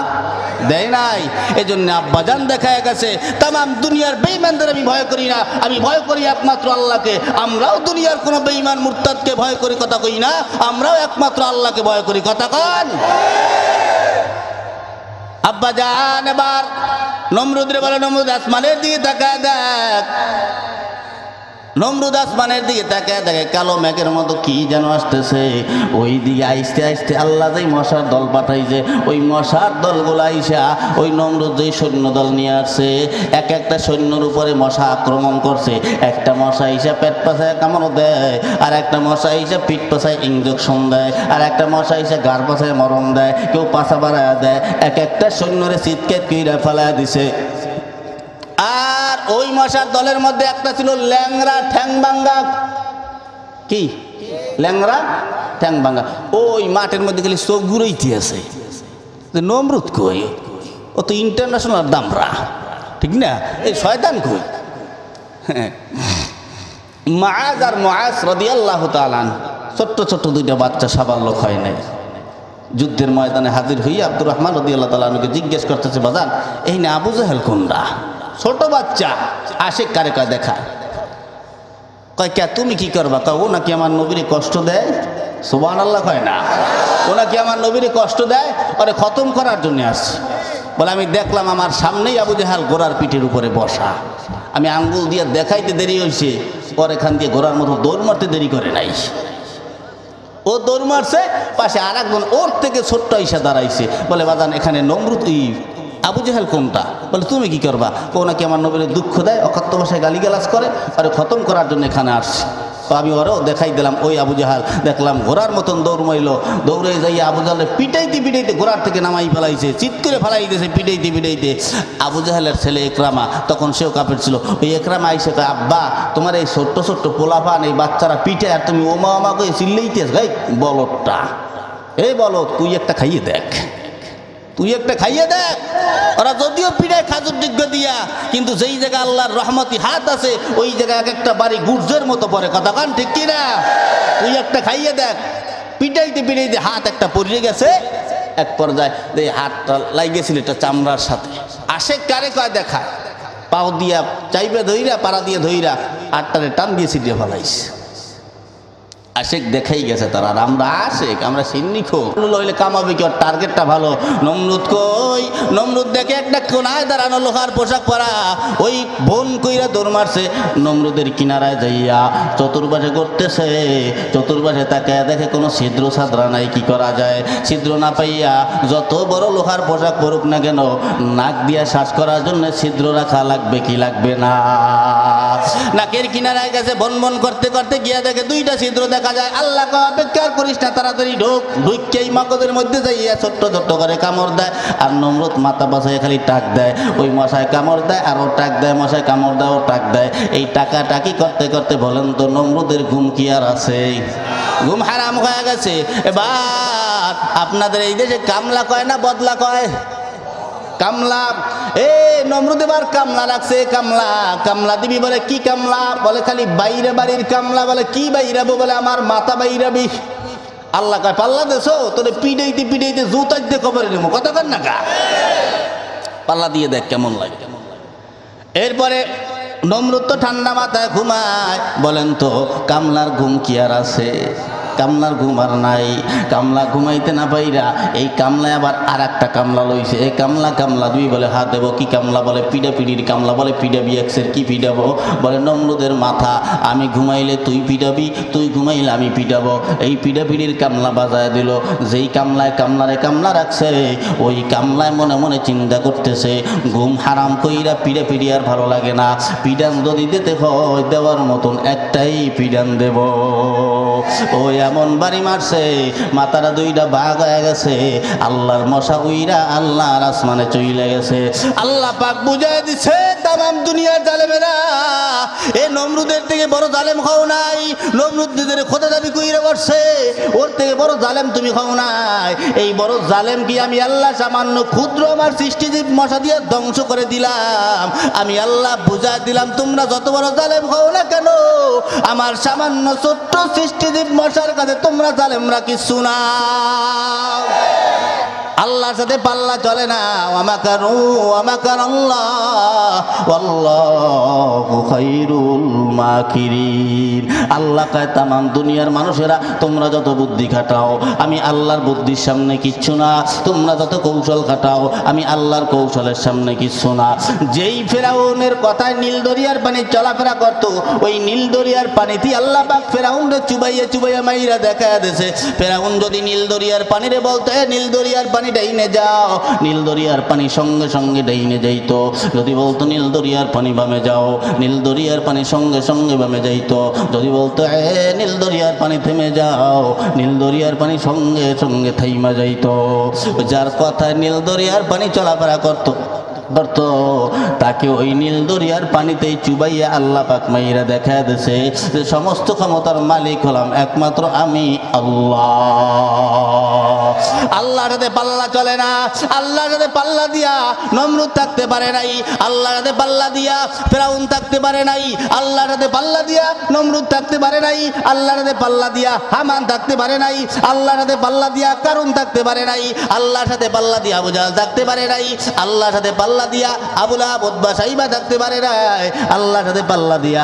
Speaker 1: দেয় নাই। এই জন্য আব্বাজান দেখা গেছে তামাম দুনিয়ার বেঈমানদের আমি ভয় করি না, আমি ভয় করি একমাত্র আল্লাহকে। আমরাও দুনিয়ার কোনো বেঈমান মুরতাদকে ভয় করি, কথা কই না? আমরাও একমাত্র আল্লাহকে ভয় করি, কথা কন। আব্বাজান এবার নমরুদ রে বলে, নমরুদ আসমানের দিকে তাকায় দেখ। নমরুদ আসমানের দিকে তাকায় দেখে কালো মেঘের মতো কি যেন আসতেছে। ওই দিকে আইসতে আইসতে আল্লাহ যেই মশার দল পাঠাইছে, ওই মশার দলগুলো আইসা ওই নমরুদ যেই সৈন্য দল নিয়ে আসছে, এক একটা সৈন্যর উপরে মশা আক্রমণ করছে। একটা মশা এসে পেট পাশায় কামড় দেয়, আর একটা মশা এসে পিঠ পাশায় ইঞ্জেকশন দেয়, আর একটা মশা এসে গার পাশায় মরম দেয়, কেউ পাশা বাড়ায় দেয়। এক একটা সৈন্যরে চিৎকেট কইরা ফেলায় দিছে। আর ওই মশার দলের মধ্যে একটা ছিল ল্যাংরা ঠ্যাংবাঙ্গা। কি ল্যাংরা ঠ্যাংবাঙ্গা? ওই মাঠের মধ্যে খালি চোখ ঘুরাইতে আছে। নমরুদ কই? ও তো ইন্টারন্যাশনাল দামরা, ঠিক না? এই শয়তান কই? মাআজ আর মুআজ রাদিয়াল্লাহু তাআলা আনহু ছোট্ট ছোট্ট দুইটা বাচ্চা, সাবাল লোক হয় নাই। যুদ্ধের ময়দানে হাজির হইয়া আব্দুর রহমান রাদিয়াল্লাহু তাআলা আনহুকে জিজ্ঞেস করতেছে, বাজান এই না আবু জাহেল কোনটা? ছোট বাচ্চা আশিক কারে কয় দেখা। কয় কে তুমি কি করবা? কয় ও নাকি আমার নবীরে কষ্ট দেয়। সুবহানাল্লাহ কয় না? ও নাকি আমার নবীরে কষ্ট দেয়, ওরে খতম করার জন্য আসছে। বলে আমি দেখলাম আমার সামনেই আবু জাহেল ঘোড়ার পিঠের উপরে বসা। আমি আঙ্গুল দিয়ে দেখাইতে দেরি হয়েছে, পরে এখান দিয়ে ঘোড়ার মতো দৌড় মারতে দেরি করে নাই। ও দৌড় মারছে, পাশে আর একজন ওর থেকে ছোট্ট ইসা দাঁড়াইছে। বলে বাজান এখানে নমরুদ আবু জাহেল কোনটা? বলে তুমি কি করবা? ও নাকি আমার নবীর দুঃখ দেয়, অকথ্য ভাষায় গালিগালাজ করে, আরে খতম করার জন্য এখানে আসছি। তো আমি ওরও দেখাই দিলাম ওই আবু জাহেল, দেখলাম ঘোড়ার মতন দৌড় মাইল। দৌড়ে যাইয়া আবু জাহেলের পিটাইতে পিটাইতে ঘোড়ার থেকে নামাই ফেলাইছে, চিৎ করে ফেলাই দিয়েছে পিটাইতে পিটাইতে। আবু জাহেলের ছেলে একরামা, তখন সেও কাপের ছিল, ওই একরামা আইসে কয় আব্বা তোমার এই ছোট্ট ছোট্ট পোলাপান এই বাচ্চারা পিঠে, আর তুমি ওমা ওমা করে চিল্লাইতেছ। গাই বলদটা, এই বলদ তুই একটা খাইয়ে দেখ, তুই একটা খাইয়ে দেখ। ওরা যদিও পিড়ায় খাজুর যোগ্য দিয়া, কিন্তু যেই জায়গায় আল্লাহর রহমতি হাত আছে ওই জায়গায় এক একটা বাড়ি গুর্জের মতো পড়ে। কথা কান ঠিক কিনা? তুই একটা খাইয়ে দেখ। পিটাইতে পিটাইতে হাত একটা পড়ে গেছে। এক পর্যায়ে এই হাতটা লাগিয়েছিল এটা চামড়ার সাথে। আশেক কারে কয় দেখা, পাও দিয়া চাইবে ধইরা, পাড়া দিয়ে ধইরা আটটারে টান দিয়ে ছিটিয়ে ফেলাইছে। আশেক দেখাই গেছে তারা, আর আমরা আশেক, আমরা সিন্নিখো হইলে কামাবে কি? ওর টার্গেটটা ভালো। নমরুদ কই? নমরুদ দেখে একটা কোনায় দাঁড়ানো লোহার পোশাক পরা, ওই বোন কইরা দৌড় মারছে। নমরুদের কিনারায় যাইয়া চতুর্পাশে করতেছে, চতুর্পাশে তাকে দেখে কোনো ছিদ্র সাদরা নাই। কি করা যায়? ছিদ্র না পাইয়া যত বড় লোহার পোশাক পরুক না কেন, নাক দিয়া শ্বাস করার জন্য ছিদ্র রাখা লাগবে কি লাগবে না? নাকের কিনারায় গেছে, বন বন করতে করতে গিয়া দেখে দুইটা ছিদ্র দেখা যায়। আল্লাহ অপেক্ষা করিস না, তাড়াতাড়ি ঢোক। ঢুকেই মগজের মধ্যে যাইয়া ছোট্ট ছোট্ট করে কামড় দেয়। আর নমরুদ মাথা বাসায় খালি টাক দেয়। ওই মশায় কামড় দেয় আর ও টাক দেয়, মশায় কামড় দেয় ও টাক দেয়। এই টাকা টাকি করতে করতে বলেন তো নমরুদের ঘুম কি আর আছে? ঘুম হারাম হয়ে গেছে। এবার আপনাদের এই দেশে কামলা কয় না বদলা কয়? কামলা। এ নমরুদ এবার কামলা রাখছে। কামলা কামলা দিবি বলে কি কামলা? বলে খালি বাইরে বাড়ির কামলা। বলে কি বাইরাবো? বলে আমার মাথা বাইরাবি। আল্লাহ কয় পাল্লা দেছো তোরে পিড়াইতে পিড়াইতে জুতাই দিয়ে কবরে নেবো। কথা কর না গা, পাল্লা দিয়ে দেখ কেমন লাগে। এরপরে নমরুদ তো ঠান্ডা মাথায় ঘুমায়। বলেন তো কামলার ঘুম কি আর আছে? কামলার ঘুম আর নাই। কামলা ঘুমাইতে না পাইরা এই কামলায় আবার আর একটা কামলা লইছে। এই কামলা কামলা দুই বলে হাত দেব। কি কামলা? বলে পিডা পিডির কামলা। বলে পিডাবি এক্সের কি পিডাবো? বলে নমরুদের মাথা। আমি ঘুমাইলে তুই পিডাবি, তুই ঘুমাইলে আমি পিডাবো। এই পিডা পিডির কামলা বাজায় দিল। যেই কামলায় কামলারে কামলা রাখছে ওই কামলায় মনে মনে চিন্তা করতেছে ঘুম হারাম কইরা পিডা পিডি আর ভালো লাগে না। পিডান যদি দিতে হয় দেওয়ার মতন একটাই পিডান দেব। ওই এমন বাড়ি মারছে মাথাটা দুইটা ভাগ হয়ে গেছে। আল্লাহর মশা উইরা আল্লাহর আসমানে চইলে গেছে। আল্লাহ পাক বুঝায় দিছে তামাম দুনিয়ার জালেমেরা, এ নমরুদের থেকে বড় জালেম খাও নাই। নমরুদ নিজের খোদা দাবি কইরা বসছে, ওর থেকে বড় জালেম তুমি খাও নাই। এই বড় জালেম কি আমি আল্লাহ সামান্য ক্ষুদ্র আমার সৃষ্টিজীব মশা দিয়ে ধ্বংস করে দিলাম। আমি আল্লাহ বুঝায় দিলাম তোমরা যত বড় জালেম খাও না কেন, আমার সামান্য ছোট্ট সৃষ্টিজীব মশার কাছে তোমরা জালেমরা কিছু না। আল্লাহর সাথে পাল্লা চলে না। ওয়া মাকারু ওয়া মাকারাল্লাহ ওয়াল্লাহু খায়রুল মাকিরিন। আল্লাহ কয় তামাম দুনিয়ার মানুষেরা তোমরা যত বুদ্ধি খাটাও আমি আল্লাহর বুদ্ধির সামনে কিচ্ছু না, তোমরা যত কৌশল খাটাও আমি আল্লাহর কৌশলের সামনে কিচ্ছু না। যেই ফেরাউনের কথায় নীল দরিয়ার পানি চলাফেরা করত, ওই নীল দরিয়ার পানিতে আল্লাহ পাক ফেরাউনরে চুবাইয়া চুবাইয়া মাইরা দেখা দিয়েছে। ফেরাউন যদি নীল দরিয়ার পানিরে বলতো নীল দরিয়ার পানি ডাইনে যাও, নীল দরিয়ার পানি সঙ্গে সঙ্গে ডাইনে যাইতো। যদি বলতো নীল দরিয়ার পানি বামে যাও, নীল দরিয়ার পানি সঙ্গে সঙ্গে বামে যাইতো। যদি বলতো নীল দরিয়ার পানি থেমে যাও, নীল দরিয়ার পানি সঙ্গে সঙ্গে থাইমা যাইতো। যার কথায় নীল দরিয়ার পানি চলাফেরা করতো তাকে ওই নীল দরিয়ার পানিতেই চুবাইয়া আল্লাহ পাক মাইরা দেখা দিয়েছে যে সমস্ত ক্ষমতার মালিক হলাম একমাত্র আমি আল্লাহ। আল্লাহর সাথে পাল্লা চলে না। আল্লাহর সাথে পাল্লা দিয়া নমরুদ থাকতে পারে নাই, আল্লাহর সাথে পাল্লা দিয়া ফেরাউন থাকতে পারে নাই, আল্লাহর সাথে পাল্লা দিয়া নমরুদ থাকতে পারে নাই, আল্লাহর সাথে পাল্লা দিয়া হামান থাকতে পারে নাই, আল্লাহর সাথে পাল্লা দিয়া কারুন থাকতে পারে নাই, আল্লাহর সাথে পাল্লা দিয়া আবু জাহল থাকতে পারে নাই, আল্লাহর সাথে পাল্লা দিয়া আবু লাহাব উতবা সাইবা থাকতে পারে নাই, আল্লাহর সাথে পাল্লা দিয়া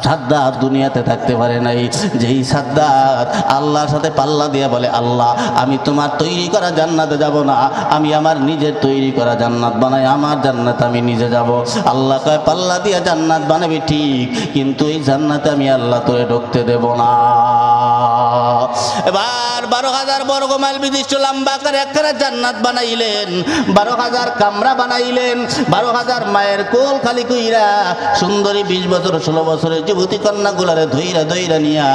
Speaker 1: সাদ্দাত দুনিয়াতে থাকতে পারে নাই। যেই সাদ্দাত আল্লাহর সাথে পাল্লা দিয়া বলে আল্লাহ আমি তোমার তৈরি করা জান্নাতে যাব না, আমি আমার নিজের তৈরি করা জান্নাত বানাই, আমার জান্নাত আমি নিজে যাব। আল্লাহ কয় পাল্লা দিয়া জান্নাত বানাবি ঠিক, কিন্তু এই জান্নাতে আমি আল্লাহ তোরে ঢুকতে দেব না। এবার 12,000 বর্গ মাইল বিশিষ্ট লম্বা করে একখানা জান্নাত বানাইলেন, 12,000 কামরা বানাইলেন, 12,000 মায়ের কোল খালি কইরা সুন্দরী 20 বছর 16 বছরের যুবতী কন্যাগুলারে ধইরা ধইরা নিয়া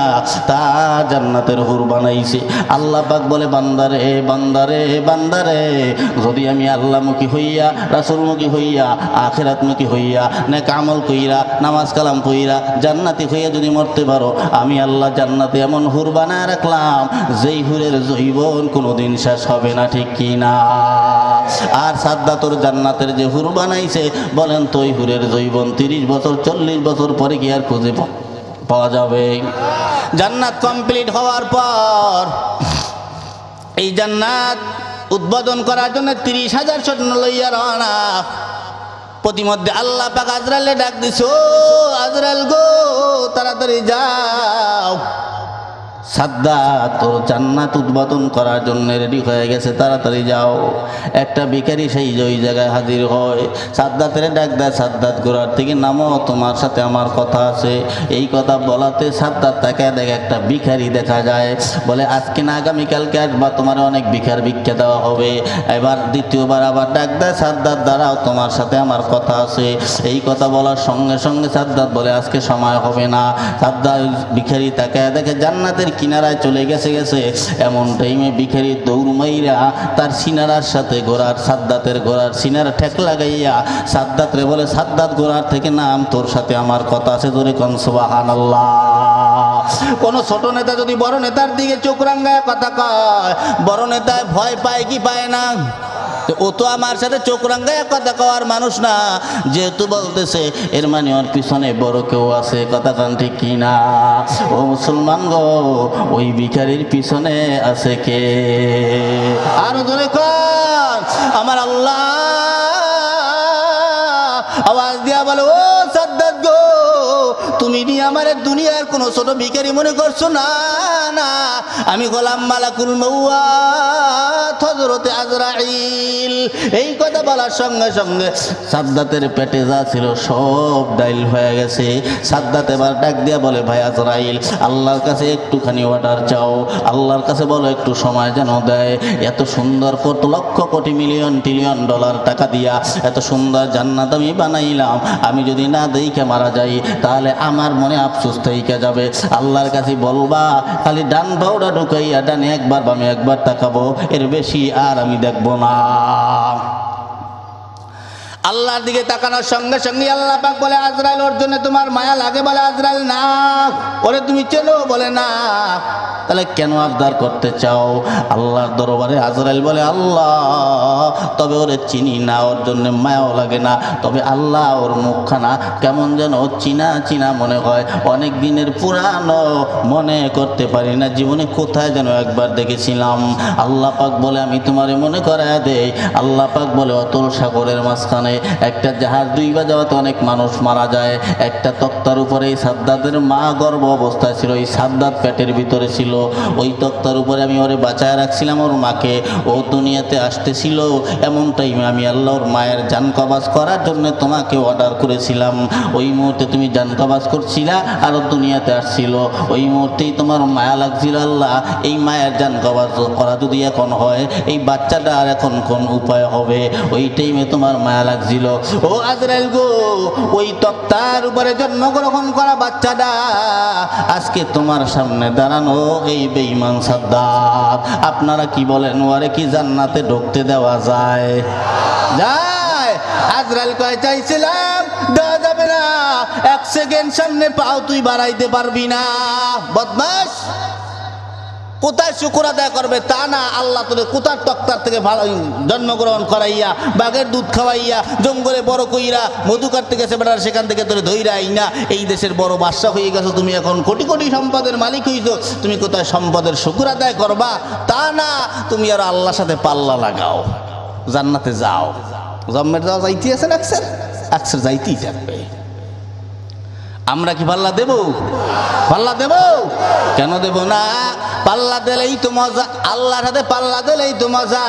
Speaker 1: তার জান্নাতের হুর বানাইছে। আল্লাহ পাক বলে বান্দারে বান্দারে বান্দারে, যদি আমি আল্লাহমুখী হইয়া রাসূলমুখী হইয়া আখিরাতমুখী হইয়া নেক আমল কইরা নামাজ কালাম কইরা জান্নাতি হইয়া যদি মরতে পারো, আমি আল্লাহ জান্নাতে এমন হুর বানায় রাখলাম যেই হুরের জৈবন কোনোদিন শেষ হবে না, ঠিক কি না? আর সাদ্দাতর জান্নাতের যে হুর বানাইছে বলেন তো, ওই হুরের জৈবন 30 বছর 40 বছর পরে কি আর খুঁজে পাওয়া যাবে? জান্নাত কমপ্লিট হওয়ার পর এই জান্নাত উদ্বোধন করার জন্য 30,000 সৈন্য লইয়া রওনা। প্রতিমধ্যে আল্লাহ পাক আজরাইলে ডাক দিছো, আজরাইল গো তাড়াতাড়ি যাও, সাদ্দাত তোর জান্নাত উদ্বোধন করার জন্য রেডি হয়ে গেছে, তাড়াতাড়ি যাও। একটা ভিখারি সেই ওই জায়গায় হাজির হয়, সাদ্দাতের ডাক দেয়, সাদ্দাত গোড়ার থেকে নামো, তোমার সাথে আমার কথা আছে। এই কথা বলাতে সাদ্দাত তাকে দেখে একটা ভিখারি দেখা যায়, বলে আজকে না আগামীকালকে আসবা, তোমার অনেক ভিক্ষা দেওয়া হবে। এবার দ্বিতীয়বার আবার ডাক দেয়, সাদ্দাত দাঁড়াও, তোমার সাথে আমার কথা আছে। এই কথা বলার সঙ্গে সঙ্গে সাদ্দাত বলে আজকে সময় হবে না। সাদ্দাত ভিখারি তাকে দেখে জান্নাতের কিনারায় চলে গেছে। এমন টাইমে ভিখারি দৌড় মাইরা তার সিনারার সাথে সাদ্দাতের ঘোড়ার সিনারা ঠেক লাগাইয়া সাদ্দাত রে বলে, সাদ্দাত ঘোড়ার থেকে নাম, তোর সাথে আমার কথা আছে, জোরে কোন সুবহানাল্লাহ। কোন ছোট নেতা যদি বড় নেতার দিকে চোখ রাঙ্গায় কথা কয়, বড় নেতায় ভয় পায় কি পায় না? ও তো আমার সাথে চোখ রাঙ্গায় কথা কওয়ার মানুষ না, যেহেতু বলতেছে এর মানে ওর পিছনে বড় কেউ আছে, কথা কান ঠিক কিনা? ও মুসলমান গো, ওই ভিখারির পিছনে আছে কে? আর জোরে কোন আমার আল্লাহ। আওয়াজ দিয়া বলে, ও সাদ্দাত গো, তুমি নি আমার দুনিয়ার কোন ছোট ভিখারি মনে করছো? না না, আমি গোলাম মালাকুল মউত হযরতে আজরাইল। এই কথা বলার সঙ্গে সঙ্গে সাদ্দাতের পেটে যা ছিল সব ডাইল হয়ে গেছে। সাদ্দাত এবার ডাক দিয়া বলে, ভাই আজরাইল, আল্লাহর কাছে একটুখানি অর্ডার চাও, আল্লাহর কাছে বলো একটু সময় যেন দেয়। এত সুন্দর কত lakh crore million trillion dollar টাকা দিয়া এত সুন্দর জান্নাত আমি বানাইলাম, আমি যদি না দেইকে মারা যাই তাহলে আমার মনে আফসোস থেকে যাবে। আল্লাহর কাছে বলবা খালি ডান পাউডা ঢুকাইয়া ডানে একবার বামে একবার তাকাবো, এর বেশি আর আমি দেখব না। আল্লাহর দিকে তাকানোর সঙ্গে সঙ্গে আল্লাহ পাক বলে আজরাইল ওর জন্য তোমার মায়া লাগে? বলে আজরাইল না। ওরে তুমি চেনো? বলে না। তাহলে কেন আবদার করতে চাও? আল্লাহর দরবারে আজরাইল বলে আল্লাহ তবে ওরে চিনি না, ওর জন্য মায়াও লাগে না, তবে আল্লাহ ওর মুখখানা কেমন যেন চিনা চিনা মনে হয়, অনেক দিনের পুরানো, মনে করতে পারি না জীবনে কোথায় যেন একবার দেখেছিলাম। আল্লাহ পাক বলে আমি তোমারে মনে করায় দেই। আল্লাহ পাক বলে অতল সাগরের মাঝখানে একটা জাহাজ ডুইবা যাওয়াতে অনেক মানুষ মারা যায়। একটা তক্তার উপরে এই সাদ্দাতের মা গর্ভ অবস্থায় ছিল, এই সাদ্দাত পেটের ভিতরে ছিল। ওই তক্তার উপরে আমি ওরে বাঁচায় রাখছিলাম, ওর মাকে। ও দুনিয়াতে আসতেছিল, এমন টাইমে আমি আল্লাহ ওর মায়ের জান কবাজ করার জন্য তোমাকে অর্ডার করেছিলাম। ওই মুহূর্তে তুমি জান কবাজ করছিলা আর ও দুনিয়াতে আসছিল। ওই মুহূর্তেই তোমার মায়া লাগছিল। আল্লাহ এই মায়ের জান কবাজ করা যদি এখন হয়, এই বাচ্চাটা আর এখন কোন উপায় হবে? ওই টাইমে তোমার মায়া লাগছিল। ও আজরাইল গো, ওই তক্তার উপরে জন্মগ্রহণ করা বাচ্চাটা আজকে তোমার সামনে দাঁড়ানো এই বেঈমান সাদ্দাত। আপনারা কি বলেন, ওরে কি জান্নাতে ঢুকতে দেওয়া যায়? যায়? আজরাইল কয় চাইছিলাম, দেওয়া যাবে না। এক সেকেন্ড সামনে পাও তুই বাড়াইতে পারবি না। বদমাশ, কোথায় শুকর আদায় করবে তা না, আল্লাহ তোদের কোথার তক্তার থেকে ভালো জন্মগ্রহণ করাইয়া, বাঘের দুধ খাওয়াইয়া, জঙ্গলে বড় কইরা, মধু কাটতে গেছে বেড়ার, সেখান থেকে তোরে ধৈরাই না এই দেশের বড় বাদশা হয়ে গেছো, তুমি এখন কোটি কোটি সম্পদের মালিক হইছো, তুমি কোথায় সম্পদের শুকর আদায় করবা তা না, তুমি আর আল্লাহর সাথে পাল্লা লাগাও, জান্নাতে যাও। জম্মের যাওয়া যাইতে আছে না, আকসের যাইতেই থাকবে। আমরা কি পাল্লা দেব? পাল্লা দেব? কেন দেব না? পাল্লা দিলেই তো মজা, আল্লাহর সাথে পাল্লা দিলেই তো মজা।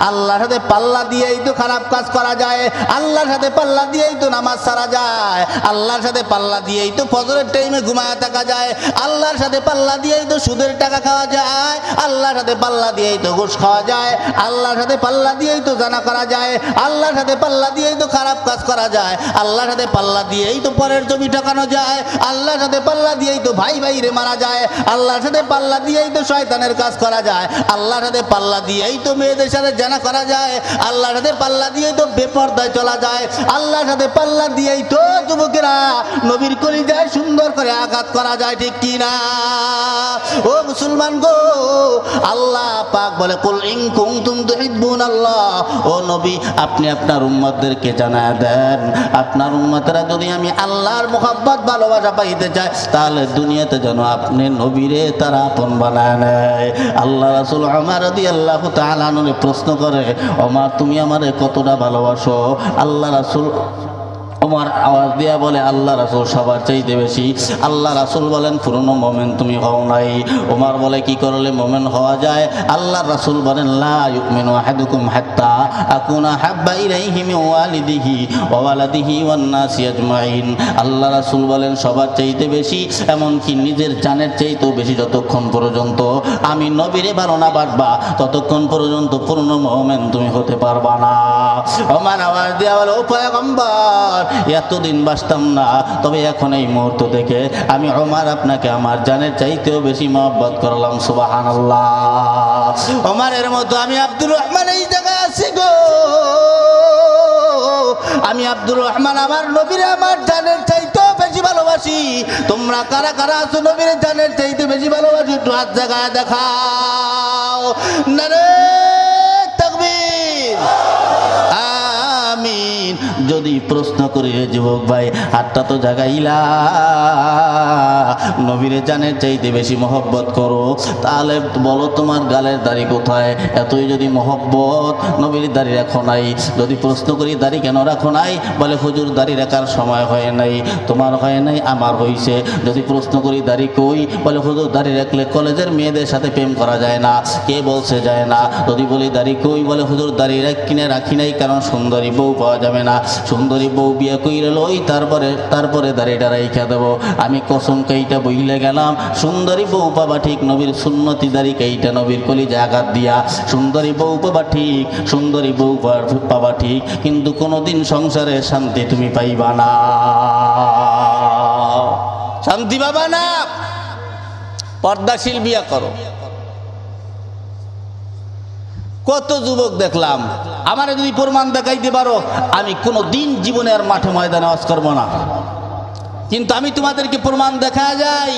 Speaker 1: আল্লাহর সাথে পাল্লা দিয়েই তো খারাপ কাজ করা যায়, আল্লাহর সাথে পাল্লা দিয়েই তো নামাজ ছাড়া যায়, আল্লাহর সাথে পাল্লা দিয়েই তো ফজরের টাইমে ঘুমায় থাকা যায়, আল্লাহর সাথে পাল্লা দিয়েই তো সুদের টাকা খাওয়া যায়, আল্লাহর সাথে পাল্লা দিয়েই তো ঘুষ খাওয়া যায়, আল্লাহর সাথে পাল্লা দিয়েই তো জানা করা যায়, আল্লাহর সাথে পাল্লা দিয়েই তো খারাপ কাজ করা যায়, আল্লাহর সাথে পাল্লা দিয়েই তো পরের জমি ঠকানো যায়, আল্লাহর সাথে পাল্লা দিয়েই তো ভাই ভাইরে মারা যায়, আল্লাহর সাথে পাল্লা দিয়েই তো শয়তানের কাজ করা যায়, আল্লাহর সাথে পাল্লা দিয়েই তো মেয়েদের সাথে জানা করা যায়, আল্লাহর সাথে পাল্লা দিয়েই তো বেপরদায় চলা যায়, আল্লাহর সাথে পাল্লা দিয়েই তো যুবকেরা নবীর কলিজায় সুন্দর করে আঘাত করা যায়, ঠিক কি না? ও মুসলমান গো, আল্লাহ পাক বলে কুল ইন কুনতুম তুহিব্বুনাল্লাহ, ও নবী আপনি আপনার উম্মতদেরকে জানায় দেন, আপনার উম্মতরা যদি আমি আল্লাহর মুহাব্বত ভালোবাসা পাইতে চায়, তাহলে দুনিয়াতে যেন আপনি নবীরে তারা আপন বানায় নেয়। আল্লাহ রাসূল ওমর রাদিয়াল্লাহু তাআলা আনহু প্রশ্ন করে, ওমর তুমি আমারে কতটা ভালোবাসো? আল্লাহ রাসূল ওমর আওয়াজ দিয়া বলে, আল্লাহ রাসূল সবার চাইতে বেশি। আল্লাহ রাসূল বলেন, পুরনো মোমেন তুমি হও নাই। ওমর বলে, কি করলে মোমেন হওয়া যায়? আল্লাহ রাসূল বলেন, লা ইউমিনু আহাদুকুম হাত্তা আকুনা হাব্বা ইলাইহি মিন ওয়ালিদিহি ওয়া ওয়ালাদিহি ওয়ান নাসি আজমাইন। আল্লাহ রাসূল বলেন, সবার চাইতে বেশি, এমনকি নিজের জানের চাইতেও বেশি যতক্ষণ পর্যন্ত আমি নবীরে ভালো না বাসবা, ততক্ষণ পর্যন্ত পূর্ণ মোমেন তুমি হতে পারবা না। ওমর আওয়াজ দিয়া বলে, ও পয়গম্বর, এতদিন বাসতাম না, তবে এখন এই মুহূর্ত থেকে আমি ওমর আপনাকে আমার জানের চাইতেও বেশি মহব্বত করলাম। সুবহানাল্লাহ। ওমরের মতো আমি আব্দুর রহমান এই জায়গায় আছি গো, আমি আব্দুর রহমান আমার নবীরে আমার জানের চাইতেও বেশি ভালোবাসি। তোমরা কারা কারা আছো নবীরে জানের চাইতে বেশি ভালোবাসি? একটু হাত জায়গায় দেখাও। নারে তাকবীর, আমিন। যদি প্রশ্ন করি রে যুবক ভাই, হাতটা তো জাগাইলা, নবীরে জানের চাইতে বেশি মহব্বত করো, তাহলে বলো তোমার গালের দাড়ি কোথায়? এতই যদি মহব্বত, নবীর দাড়ি রাখো নাই। যদি প্রশ্ন করি দাড়ি কেন রাখো নাই? বলে হুজুর দাড়ি রাখার সময় হয় নাই। তোমার হয় নাই, আমার হইছে। যদি প্রশ্ন করি দাড়ি কই? বলে হুজুর দাড়ি রাখলে কলেজের মেয়েদের সাথে প্রেম করা যায় না। কে বলছে যায় না? যদি বলি দাড়ি কই? বলে হুজুর দাড়ি কিনে রাখি নাই, কারণ সুন্দরী বউ পাওয়া যাবে না। সুন্দরী বউ বিয়ে কইরে লই, তারপরে দাড়িটা রাইখা দেবো। আমি কসম কাইটা বইলে গেলাম, সুন্দরী বউ পাবা ঠিক, নবীর সুন্নতি দাড়ি কাইটা নবীর কলিজায় আঘাত দিয়া সুন্দরী বউ পাবা ঠিক, সুন্দরী বউ পাবা ঠিক, কিন্তু কোনোদিন সংসারে শান্তি তুমি পাইবা না, শান্তি পাবা না। পর্দাশীল বিয়া করো। কত যুবক দেখলাম। আমার যদি প্রমাণ দেখাইতে পারো, আমি কোনো দিন জীবনে আর মাঠে ময়দানে ওয়াজ করবো না। কিন্তু আমি তোমাদেরকে প্রমাণ দেখা যাই,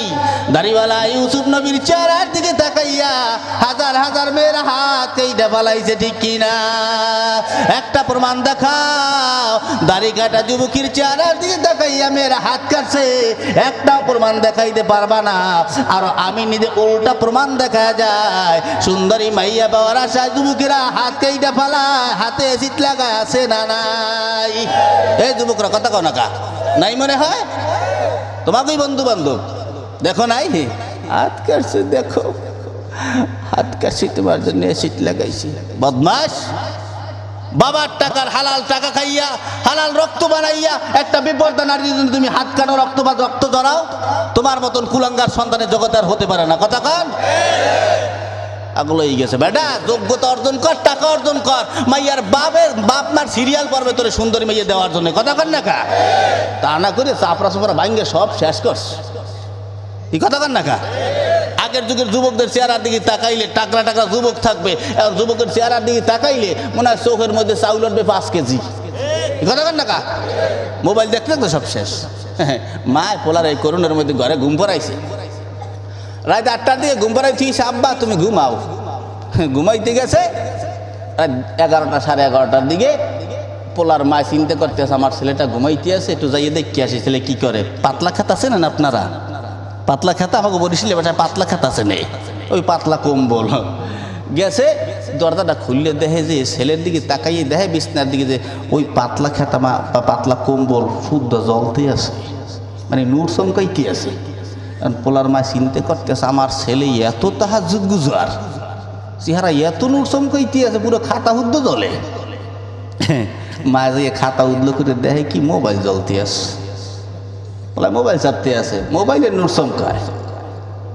Speaker 1: দাড়িওয়ালা ইউসুফ নবীর চেহারার দিকে তাকাইয়া হাজার হাজার মেয়ের হাত এইটা ফালাইছে, ঠিক কিনা? একটা প্রমাণ দেখাও। দাড়ি কাটা যুবকের চেহারার দিকে তাকাইয়া মেয়েরা হাত কাটছে, একটা প্রমাণ দেখাইতে পারবা না। আর আমি নিজে উল্টা প্রমাণ দেখা যায়, সুন্দরী মাইয়া পাওয়ার আশায় যুবকেরা হাত কেইটা ফালায়, হাতে এসিড লাগা আছে না নাই? এই যুবকরা কথা কও না কা? নাই মনে হয়? তোমাকেই বন্ধু বান্ধব দেখো নাই, হাত কাটছে, দেখো হাত কাটছি তোমার জন্য এসিড লাগাইছি। বদমাস, বাবার টাকার হালাল টাকা খাইয়া হালাল রক্ত বানাইয়া একটা বিপর্দা নারীর জন্য তুমি হাত কাটো, রক্ত জড়াও। তোমার মতন কুলাঙ্গার সন্তানের জগতে আর হতে পারে না। কথা কন আগলই গেছে বেটা, যোগ্যতা অর্জন কর, টাকা অর্জন কর। মাইয়ার বাপ মার সিরিয়াল পড়বে তোরে সুন্দরী মাইয়া দেওয়ার জন্য। কথা কন না কা? তা না করে চাপড়া চাপড়া ভাঙ্গে সব শেষ করস। এই কথা কন না কা? আগের যুগের যুবকদের চেহারার দিকে তাকাইলে টাকরা টাকরা যুবক থাকবে, এখন যুবকের চেহারার দিকে তাকাইলে মনে হয় চোখের মধ্যে চাউল উঠবে 5 কেজি। এই কথা কন না কা? মোবাইল দেখলে তো সব শেষ। মায় পোলার এই করোনার মধ্যে ঘরে ঘুম পড়াইছে, রাত 8টার দিকে ঘুম পাড়াই ঠিক আব্বা তুমি ঘুমাও। ঘুমাইতে গেছে রাত 11টা 11:30টার দিকে। পোলার মা চিন্তা করতেছে আমার ছেলেটা ঘুমাইতে আছে, একটু যাইয়ে দেখি আসি ছেলে কি করে। পাতলা খাত আছে না আপনারা? পাতলা খাতা আমাকে বরিশালে বাসায় পাতলা খাত আছে নেই, ওই পাতলা কম্বল। গেছে দরজাটা খুললে দেখে যে ছেলের দিকে তাকাইয়ে দেখে বিছনার দিকে যে ওই পাতলা খাতা বা পাতলা কম্বল শুদ্ধ জ্বলতে আছে, মানে নূর চমকাইতে আছে। পোলার মা চিন্তা করতেছে আমার ছেলে এত তাহাজ্জুদ গুজার, চেহারা এত নূর চমকাইতে আছে, পুরো খাতা হুদ্দ জ্বলে। মা যে খাতা উদ্লো করে দেখে কি মোবাইল জ্বলতে আছে, বলে মোবাইল চাপতে আছে, মোবাইলের নূর চমকায়।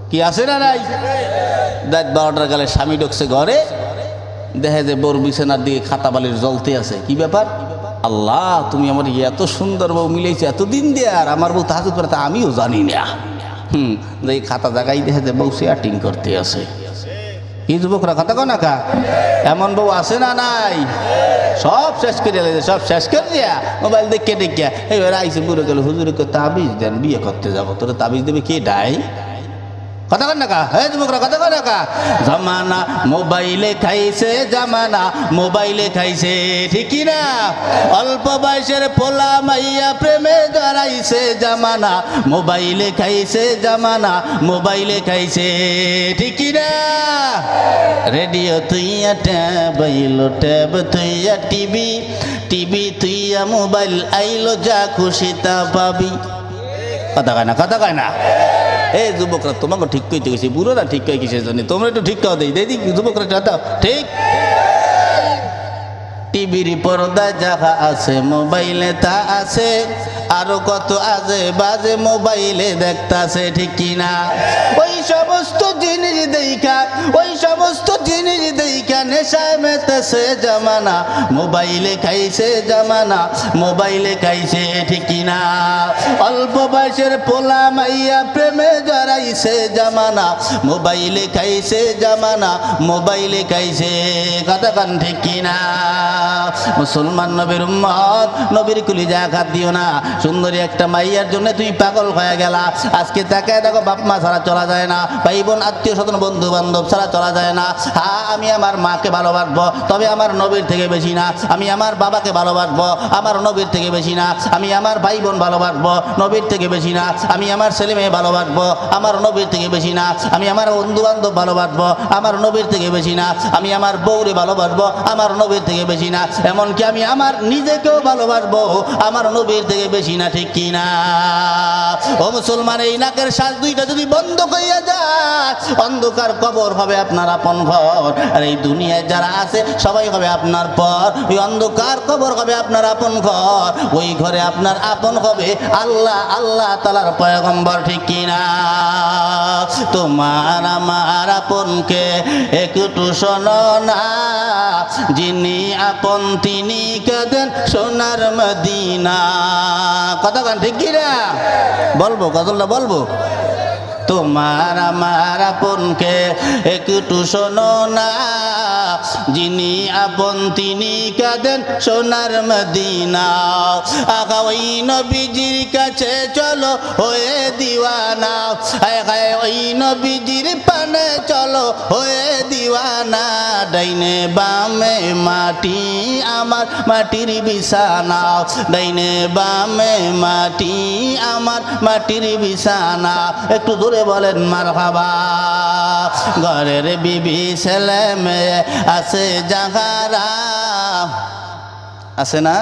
Speaker 1: কি আছে না নাই? রাত 12টার কালে স্বামী ঢুকছে ঘরে, দেখে যে বোর বিছানার দিকে খাতা বালির জ্বলতে আছে। কি ব্যাপার? আল্লাহ তুমি আমার এত সুন্দর বউ মিলেছে এতদিন দিয়ে, আর আমার বউ তাহাজ্জুদ পড়ে তা আমিও জানি না। যে খাতা জাগাই দেখে যে বউ শেয়াটিং করতে আছে। কি যুবকরা কথা কো না কা? এমন বউ আছে না নাই? সব শেষ করে দিয়েছে, সব শেষ করে দিয়া মোবাইল দেখে দেখে এবার আইসে পুরো গেল হুজুরকে তাবিজ দেন, বিয়ে করতে যাবো। তোরা তাবিজ দেবে কে ডাই? কথা কন না কা? হ্যাঁ যুবকরা কথা কন না কা? জামানা মোবাইলে খাইছে, জামানা মোবাইলে খাইছে, ঠিক না? অল্প বয়সের পোলা মাইয়া প্রেমে জড়াইছে, জামানা মোবাইলে খাইছে, জামানা মোবাইলে খাইছে, ঠিক না? রেডিও তুইয়া ট্যাব আইলো, ট্যাব তুইয়া টিভি, টিভি তুইয়া মোবাইল আইলো, যা খুশি তা পাবি। কথা কয় না? কথা কয় না? এই যুবকরা তোমাকে ঠিক কইতে গেছি, বুড়োরা ঠিক কই কিসের জন্য? তোমরা একটু ঠিক কাও দেই দিদি, যুবকরা দাও ঠিক। টিভির পর্দায় যাহা আছে মোবাইলে তা আছে, আরো কত আজে বাজে মোবাইলে দেখতাছে, ঠিক কিনা? ওই সমস্ত জিনিস দেখা, ওই সমস্ত জিনিস দেখা নেশায় মেতেছে জামানা, মোবাইলে খাইছে জামানা, মোবাইলে খাইছে, ঠিক কিনা? অল্প বয়সের পোলা মাইয়া প্রেমে জড়াইছে, জামানা মোবাইলে খাইছে, জামানা মোবাইলে খাইছে, কথা কান ঠিক কিনা? মুসলমান নবীর উম্মত, নবীর কলিজা আঘাত দিও না। সুন্দরী একটা মাইয়ার জন্য তুই পাগল হয়ে গেলা। আজকে তাকায় দেখো, বাপ মা ছাড়া চলা যায় না, ভাই বোন আত্মীয় স্বজন বন্ধু বান্ধব ছাড়া চলা যায় না। হ্যাঁ আমি আমার মাকে ভালোবাসবো, তবে আমার নবীর থেকে বেশি না। আমি আমার বাবাকে ভালোবাসবো, আমার নবীর থেকে বেশি না। আমি আমার ভাই বোন ভালোবাসবো, নবীর থেকে বেশি না। আমি আমার ছেলে মেয়ে ভালোবাসবো, আমার নবীর থেকে বেশি না। আমি আমার বন্ধু বান্ধব ভালোবাসবো, আমার নবীর থেকে বেশি না। আমি আমার বউরে ভালোবাসবো, আমার নবীর থেকে বেশি না। এমনকি আমি আমার নিজেকেও ভালোবাসবো, আমার নবীর থেকে বেশি না, ঠিক কিনা? ও মুসলমান, এই নাকের শ্বাস দুইটা যদি বন্ধ করিয়া যায়, অন্ধকার কবর হবে আপনার আপন ঘর। আর এই দুনিয়ায় যারা আছে সবাই হবে আপনার পর, ওই অন্ধকার কবর হবে আপনার আপন ঘর। ওই ঘরে আপনার আপন হবে আল্লাহ, আল্লাহ তাআলার পয়গম্বর, ঠিক কিনা? তোমার আমার আপনকে একটু শোনো না, যিনি আপন তিনি কাঁদেন সোনার মদিনা। কথা কান ঠিক কিনা? বলবো গজলটা বলবো? তোমার আমার আপনকে একটু শোনো না, যিনি আপন তিনি কাঁদেন সোনার মদিনা। আকা ওই নবীজির কাছে চলো হয়ে দিওয়ানা, ওই নবীজির পানে চলো হয়ে দিওয়ানা। ডাইনে বামে মাটি আমার মাটির বিছানা, ডাইনে বামে মাটি আমার মাটির বিছানা। একটু দূরে বলেন মারহাবা। ঘরের বিবি ছেলে মেয়ে আছে যাহারা, আছে না?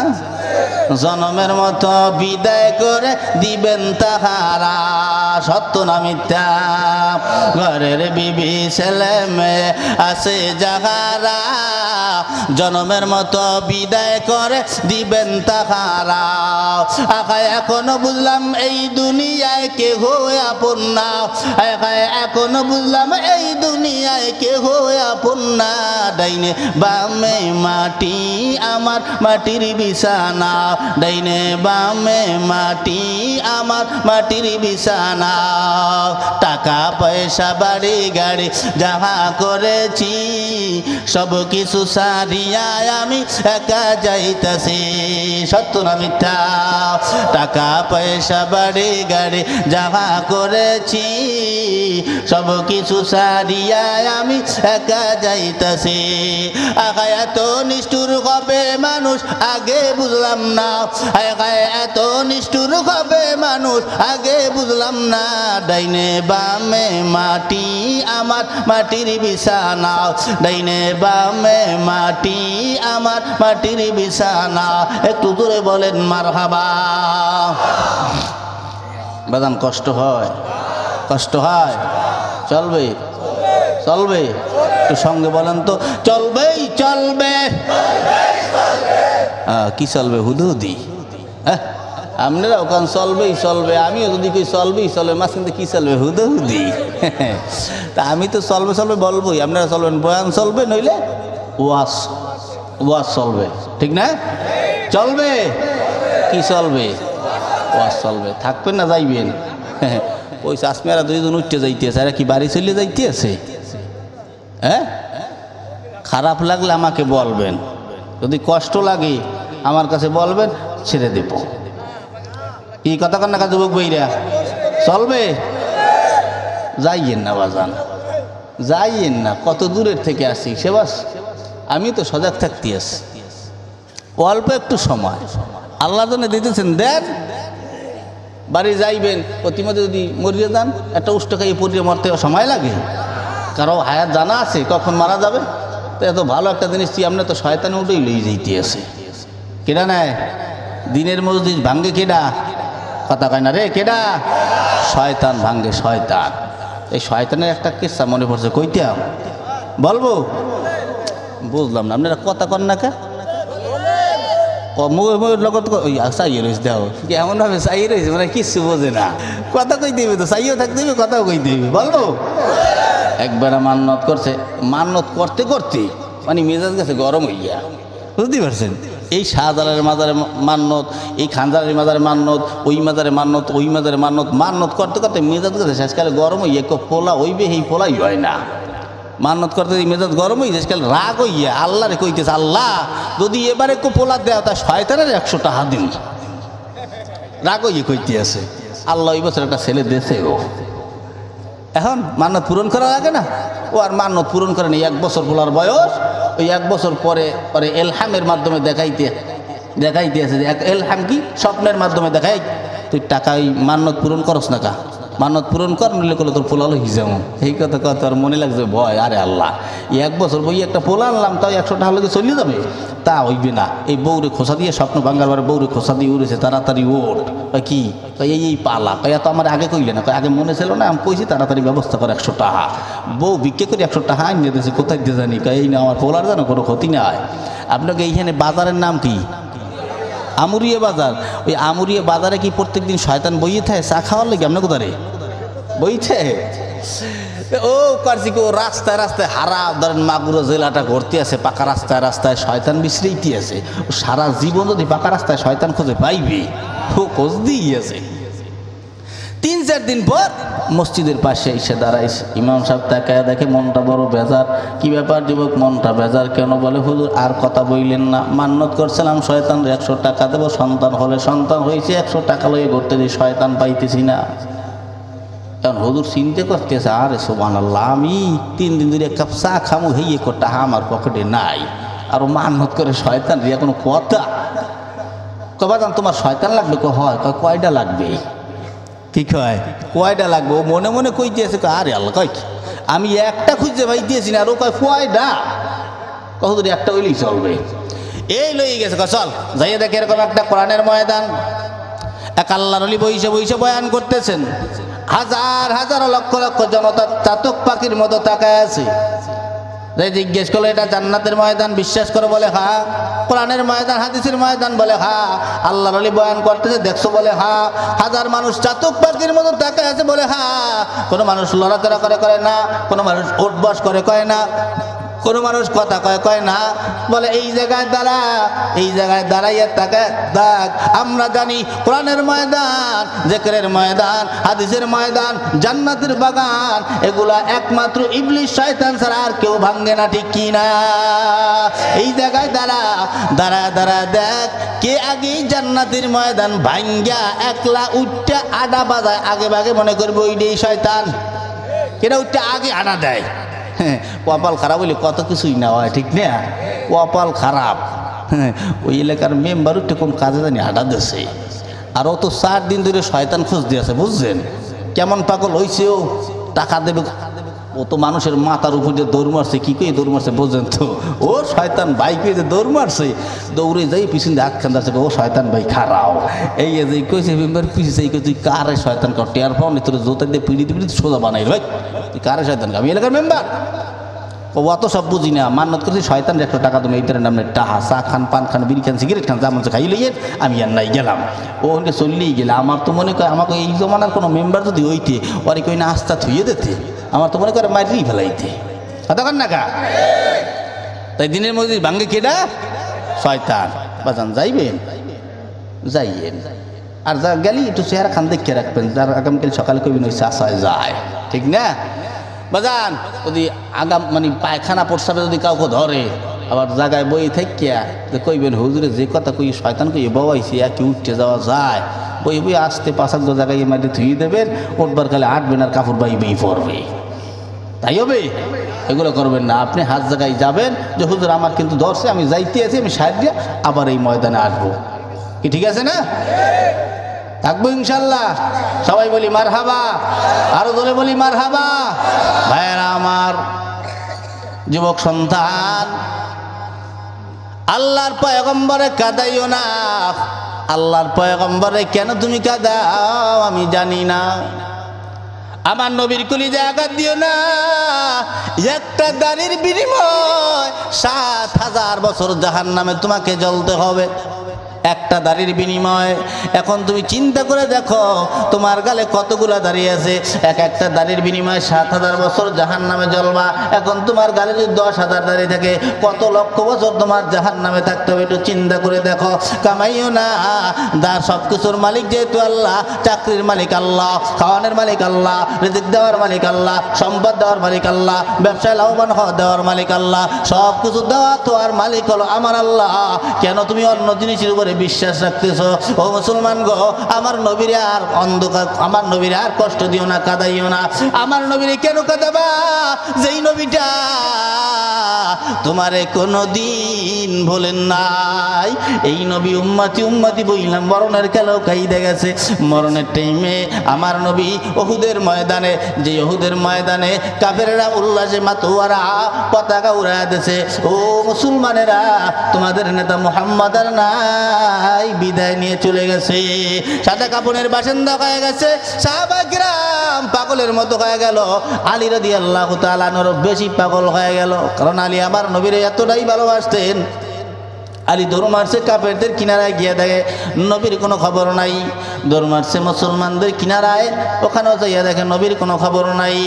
Speaker 1: জনমের মতো বিদায় করে দিবেন তাহারা, সত্য না মিথ্যা? ঘরের বিবি ছেলে মেয়ে আছে যাহারা, জনমের মতো বিদায় করে দিবেন তাহারা। আখা এখনো বুঝলাম এই দুনিয়ায় কেহ আপন না, এখনো বুঝলাম এই দুনিয়ায় কেহ আপন না। ডাইনে বামে মাটি আমার মাটির বিছানা, ডাইনে বামে মাটি আমার মাটির বিছানা। টাকা পয়সা বাড়ি গাড়ি যাহা করেছি, সব কিছু সারিয়া আমি একা যাইতাছি, সত্য না মিথ্যা? টাকা পয়সা বাড়ি গাড়ি যাহা করেছি, সব কিছু সারিয়া আমি একা যাইতাছি। আকা এত নিষ্ঠুর হবে মানুষ আগে বুঝলাম না, এত নিষ্ঠুর হবে মানুষ আগে বুঝলাম না। ডাইনে বামে মাটি আমার মাটির বিছানা, ডাইনে বামে মাটি আমার মাটির বিছানা। একটু দূরে বলেন মারহাবা। বাদান কষ্ট হয়, কষ্ট হয়? চলবে চলবে? একটু সঙ্গে বলেন তো, চলবেই চলবে। কি চলবে? হুদুদি। আপনারা ওখান চলবেই চলবে, আমিও যদি কই চলবেই চলবে, মাঝখানে কি চলবে? হুদুদি। তা আমি তো চলবে চলবে বলবোই, আপনারা চলবেন। বয়ান চলবে, নইলে ওয়াজ, ওয়াজ চলবে, ঠিক না? চলবে? কি চলবে? ওয়াজ চলবে। থাকবেন না যাইবেন? ওই চাষমেরা দুইজন উঠতে যাইতেছে, আর কি বাড়ি চলে যাইতেছে? হ্যাঁ, খারাপ লাগলে আমাকে বলবেন, যদি কষ্ট লাগে আমার কাছে বলবেন, ছেড়ে দেব। এই কথা কান্না কাজ যুবক বইরা চলবে? যাইয়েন না বাজান, যাইয়েন না। কত দূরের থেকে আসি সে বাস, আমি তো সজাগ থাকতে আসি। অল্প একটু সময় আল্লাহ জন্য দিতেছেন, দেন। বাড়ি যাইবেন, প্রতিমধ্যে যদি মরিয়ে যান, একটা উষ্ঠ খাইয়ে পড়িয়ে মরতে সময় লাগে? কারো হায়াত জানা আছে কখন মারা যাবে? তো এত ভালো একটা জিনিস আপনি তো শয়তানে উঠেই লই যাইতে আছে। কেডা নেয়? দিনের মসজিদ ভাঙ্গে কেডা? কথা কয় না রে, কেডা? শয়তান ভাঙ্গে, শয়তান। এই শয়তানের একটা কিস্সা মনে পড়ছে, কইতাম, বলবো? বুঝলাম না, আপনারা কথা কন না কে? লগত ওই চাইয়ে রয়েছে, দেও এমন ভাবে চাইয়ে রয়েছে, মানে কিচ্ছু বোঝে না। কথা কই দিবে তো, চাইয়েও থাকতে হবে, কথাও কই দিবে। বলবো? একবার মান্নত করছে, মান্নত করতে করতে মানে মেজাজ গেছে গরম হইয়া, বুঝতে পারছেন? এই শাহজালালের মাজারে মান্নত, এই খানজালের মাজারে মান্নত, ওই মাজারে মান্নত, ওই মাজারে মান্নত, মান্নত করতে করতে মেজাজ গেছে শেষকালে গরম হইয়া। পোলা হইবে, এই পোলাই হয় না। মান্নত করতে মেজাজ গরম হয়ে শেষকালে রাগ হইয়া আল্লাহরে কইতেছে, আল্লাহ যদি এবারে পোলা দেওয়া তা শয়তানের 100 টাকা দিন। রাগ হইয়া কইতে আছে। আল্লাহ এই বছর একটা ছেলে দেশে, ও এখন মান্নত পূরণ করা লাগে না? ও আর মান্নত পূরণ করে নেই। 1 বছর পোলার বয়স, ওই 1 বছর পরে পরে এলহামের মাধ্যমে দেখাইতে আছে যে এলহাম কি? স্বপ্নের মাধ্যমে দেখাই, তুই টাকা ওই মান্নত পূরণ করস না কা? মান্নত পূরণ কর, নিলে করলে তোর পোলালো হিজাম। এই কথা কথা আর মনে লাগছে ভয়। আরে আল্লাহ, 1 বছর বই একটা পোলা আনলাম, তাও 100 টাকা লোকে চলে যাবে? তা হইবে না। এই বউরে খোসা দিয়ে, স্বপ্ন ভাঙ্গার বারে বউরে খোসা দিয়ে উড়েছে, তাড়াতাড়ি ওঠ। কি এই পালা? কয়া তো আমার আগে কইলে না? আগে মনে ছিল না? আমি কইছি তাড়াতাড়ি ব্যবস্থা করে 100 টাকা। বউ ভিক্ষে করে 100 টাকা আনিয়ে দিয়েছে, কোথায় দিয়ে জানি? এই না, আমার পোলার জানো কোনো ক্ষতি নাই। আপনাকে এইখানে বাজারের নাম কি? আমুরিয়া বাজার। ওই আমুরিয়া বাজারে কি প্রত্যেক দিন শয়তান বইয়ে থাকে চা খাওয়ার লাগে? আপনার কোথারে বইছে? ও কার্যিক রাস্তায় রাস্তায় হারা ধরেন মাগুরা জেলাটা ঘুরতে আছে, পাকা রাস্তায় রাস্তায় শয়তান বিশ্রেইতে আছে। সারা জীবন যদি পাকা রাস্তায় শয়তান খোঁজে পাইবে, ও খোঁজ দিয়ে আছে। 3-4 দিন পর মসজিদের পাশে এসে দাঁড়াইছে। ইমাম সাহেব তাকায় দেখে মনটা বড় বেজার। কি ব্যাপার যুবক, মনটা বেজার কেন? বলে হুজুর আর কথা বইলেন না, মান্যত করছিলাম শয়তানরে 100 টাকা দেবো, সন্তান হলে সন্তান হয়েছে, 100 টাকা লইয়ে ঘুরতে দিই, শয়তান পাইতেছি না। এখন হুজুর চিন্তা করতেছে, আরে সুবহানাল্লাহ, আমি 3 দিন ধরে 1 কাপ চা খামু, হেয়ে টাকা আমার পকেটে নাই, আর মান্যত করে শয়তান রিয়া কোনো কথা? কবাদান তোমার শয়তান লাগবে? হয় কয়টা লাগবে? কি কয় কয়টা লাগবে? ও মনে মনে কই দিয়েছে, আরে আল্লাহ কয় কি, আমি একটা খুঁজতে ভাই দিয়েছি না, আর ও কয় কয়টা? কতদূর একটা হইলেই চলবে। এই লই গেছে, চল যাইয়ে দেখে এরকম একটা কোরআনের ময়দান, এক আল্লাহর ওলি বইসে বইসে বয়ান করতেছেন, হাজার হাজার লক্ষ লক্ষ জনতা চাতক পাখির মতো তাকায় আছে। জিজ্ঞেস করলো এটা জান্নাতের ময়দান, বিশ্বাস করে? বলে হ্যাঁ। কোরআনের ময়দান, হাদিসের ময়দান? বলে হ্যাঁ। আল্লাহর ওলি বয়ান করতেছে, দেখছো? বলে হ্যাঁ। হাজার মানুষ চাতক পাখির মতো তাকায় আছে? বলে হ্যাঁ। কোনো মানুষ লড়াচড়া করে না, কোনো মানুষ উঠবস কয় না, কোনো মানুষ কথা কয় না। বলে এই জায়গায় দাঁড়া, এই জায়গায় দাঁড়াইয়া তাকে দেখ, আমরা জানি কোরআনের ময়দান, জিকিরের ময়দান, হাদিসের ময়দান, জান্নাতের বাগান, এগুলা একমাত্র ইবলিস শয়তান ছাড়া আর কেউ ভাঙে না, ঠিক কি না? এই জায়গায় দাঁড়া, দাঁড়া দাঁড়া দেখ কে আগে জান্নাতের ময়দান ভাঙ্গা একলা উঠটা আডা বাজায়, আগে ভাগে মনে করবে ওইটাই শয়তান। কেনা উঠটা আগে আডা দেয়। হ্যাঁ, কপাল খারাপ হইলে কত কিছুই না হয়, ঠিক না? কপাল খারাপ। হ্যাঁ, ওই এলাকার মেম্বার উঠে কোন কাজে জানি আডা দিয়েছে, আর ও তো 4 দিন ধরে শয়তান খোঁজ দিয়েছে, বুঝছেন? কেমন পাগল হয়েছে ও, টাকা দেবে। ও তো মানুষের মাথার উপর দিয়ে দৌড় মারছে, কি করে দৌড় মারছে বোঝেন তো? ও শয়তান ভাই কে যে দৌড় মারছে, দৌড়ে যাই পিছন দিয়ে হাত খান্দাচ্ছে, ও শয়তান ভাই খারাও। এই যে কইছে মেম্বার পিছিয়ে, এই তুই কারে শয়তান কর, টের পাও নি? তোর জোতা দিয়ে পিড়িতে পিড়িতে সোজা বানাই ভাই, তুই কারে শয়তান? আমি এলাকার মেম্বার, ও অত সব বুঝি না, মান্যত করছি শয়তান 100 টাকা তুমি এই নাম টাহা, চা খান, পান খান, বিড়ি খান, সিগারেট খান, যেমন খাই লইয়েন, আমি আর নাই গেলাম। ও ওকে চললেই গেলে। আমার তো মনে করে আমাকে এই জমানার কোনো মেম্বার যদি হইতে, ওরে কই না আস্থা থুইয়ে দিতে, আমার তো মনে করে মারিয়ে ফেলাইতে, কতক্ষণ না কা? তাই দিনের মধ্যে ভাঙ্গে কেডা? শয়তান। বাজান যাইবেন, যাইয়েন, আর যা গেলি একটু চেহারা খান দেখে রাখবেন, যার আগামীকাল সকালে কইবেন ওই চাষায় যায়, ঠিক না? বাজান যদি আগাম মানে পায়খানা প্রস্রাবে যদি কাউকে ধরে, আবার জায়গায় বই থাকিয়া যে কইবেন হুজুরে যে কথা কই শয়তান কই বওয়াইছে, কি উঠতে যাওয়া যায়, বই বই আসতে 5 জায়গায় মাটি ধুয়ে দেবেন, উঠবার কালে আটবেন আর কাপড় বাইবেই পড়বে, তাই হবে? এগুলো করবেন না। আপনি হাত জায়গায় যাবেন যে হুজুর আমার কিন্তু ধরছে, আমি যাইতে আছি, আমি সাইড দিয়ে আবার এই ময়দানে আসবো, কি ঠিক আছে না? থাকবো ইনশাল্লাহ। সবাই বলি মারহাবা, আরো জোরে বলি মারহাবা। ভাইয়েরা আমার, যুবক সন্তান, আল্লাহর পয়গম্বরে কাঁদাইও না। আল্লাহর পয়গম্বরে কেন তুমি কাঁদাও আমি জানি না। আমার নবীর কলিজায় আঘাত দিও না। একটা দাড়ির বিনিময় 7,000 বছর জাহান্নামে তোমাকে জ্বলতে হবে, একটা দাড়ির বিনিময়। এখন তুমি চিন্তা করে দেখো তোমার গালে কতগুলা দাড়ি আছে, একটা দাড়ির বিনিময়ে 7,000 বছর জাহান্নামে জ্বলবা। এখন তোমার গালে যদি 10,000 দাড়ি থাকে, কত লক্ষ বছর তোমার জাহান্নামে থাকতে হবে, একটু চিন্তা করে দেখো। কামাইও না, সব কিছুর মালিক যেহেতু আল্লাহ, চাকরির মালিক আল্লাহ, খাওয়ানোর মালিক আল্লাহ, রিজিক দেওয়ার মালিক আল্লাহ, সম্পদ দেওয়ার মালিক আল্লাহ, ব্যবসায় লাভবান হওয়া দেওয়ার মালিক আল্লাহ, সব কিছু দেওয়া তো আর মালিক হলো আমার আল্লাহ। কেন তুমি অন্য জিনিসের উপরে বিশ্বাস রাখতেছো? ও মুসলমান গো, আমার নবীরে আর অন্ধকার, আমার নবীরে আর কষ্ট দিও না, কাঁদাইও না। আমার নবীরে কেন কাঁদাবা? যেই নবীটা তোমারে কোনদিন বলেন নাই। এই নবী উম্মতি উম্মতি বইলাম, মরণের কালেও কাইদে গেছে। মরণের টাইমে আমার নবী উহুদের ময়দানে, যে উহুদের ময়দানে কাফেররা উল্লাসে মাতোয়ারা পতাকা উড়ায় দিয়েছে। ও মুসলমানেরা, তোমাদের নেতা মুহাম্মদ আর নাই, বিদায় নিয়ে চলে গেছে, সাদা কাপড়ের বাসিন্দা হয়ে গেছে। সাহাবায়ে কিরাম পাগলের মতো হয়ে গেল। আলী রাদিয়াল্লাহু তাআলা আনহু বেশি পাগল হয়ে গেল, কারণ আলী আমার নবীর এতটাই ভালোবাসতেন। আলী দৌড় মারছে কাফেরদের কিনারায় গিয়ে দেখে নবীর কোনো খবর নাই। দৌড় মারছে মুসলমানদের কিনারায়, ওখানেও যাইয়া দেখে নবীর কোনো খবর নাই।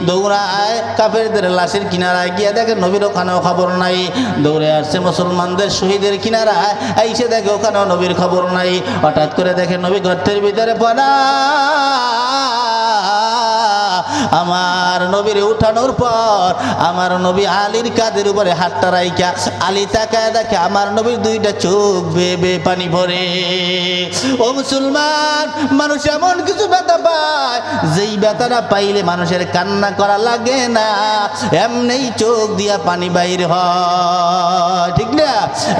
Speaker 1: দৌড়ায় কাফেরদের লাশের কিনারায় গিয়ে দেখে নবীর ওখানেও খবর নাই। দৌড়ে আসছে মুসলমানদের শহীদের কিনারায়, আইসে দেখে ওখানেও নবীর খবর নাই। হঠাৎ করে দেখে নবী গর্তের ভিতরে পড়া। আমার নবীর উঠানোর পর আমার নবী আলীর কাঁধের উপরে হাতটা রাইখা আলী তাকায় দেখে আমার নবীর দুইটা চোখ বেয়ে বেয়ে পানি ভরে। ও মুসলমান, মানুষ এমন কিছু ব্যথা পায় যেই ব্যথাটা পাইলে মানুষের কান্না করা লাগে না, এমনিই চোখ দিয়া পানি বাইর হয়, ঠিক না?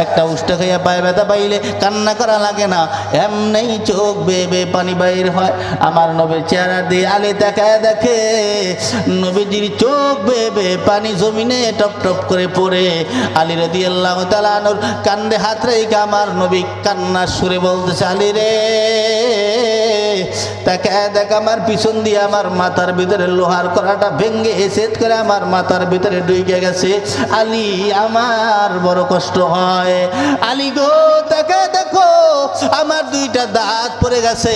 Speaker 1: একটা উষ্টা খাইয়া পায়ে ব্যথা পাইলে কান্না করা লাগে না, এমনিই চোখ বেয়ে বেয়ে পানি বাইর হয়। আমার নবীর চেহারা দিয়ে আলী তাকায় দেখে নবীজির চোখ বেয়ে বেয়ে পানি জমিনে টপ টপ করে পড়ে। আলী রাদিয়াল্লাহু তাআলা আনহুর কান্দে হাত রেখে আমার নবী কান্নার সুরে বলতেছে, আলী রে তাকায় দেখ আমার পিছন দিয়ে আমার মাথার ভিতরে লোহার কড়াটা ভেঙে এসেট করে আমার মাথার ভিতরে ঢুকে গেছে। আলী আমার বড় কষ্ট হয়। আলী গো তাকায় দেখো আমার দুইটা দাঁত পড়ে গেছে।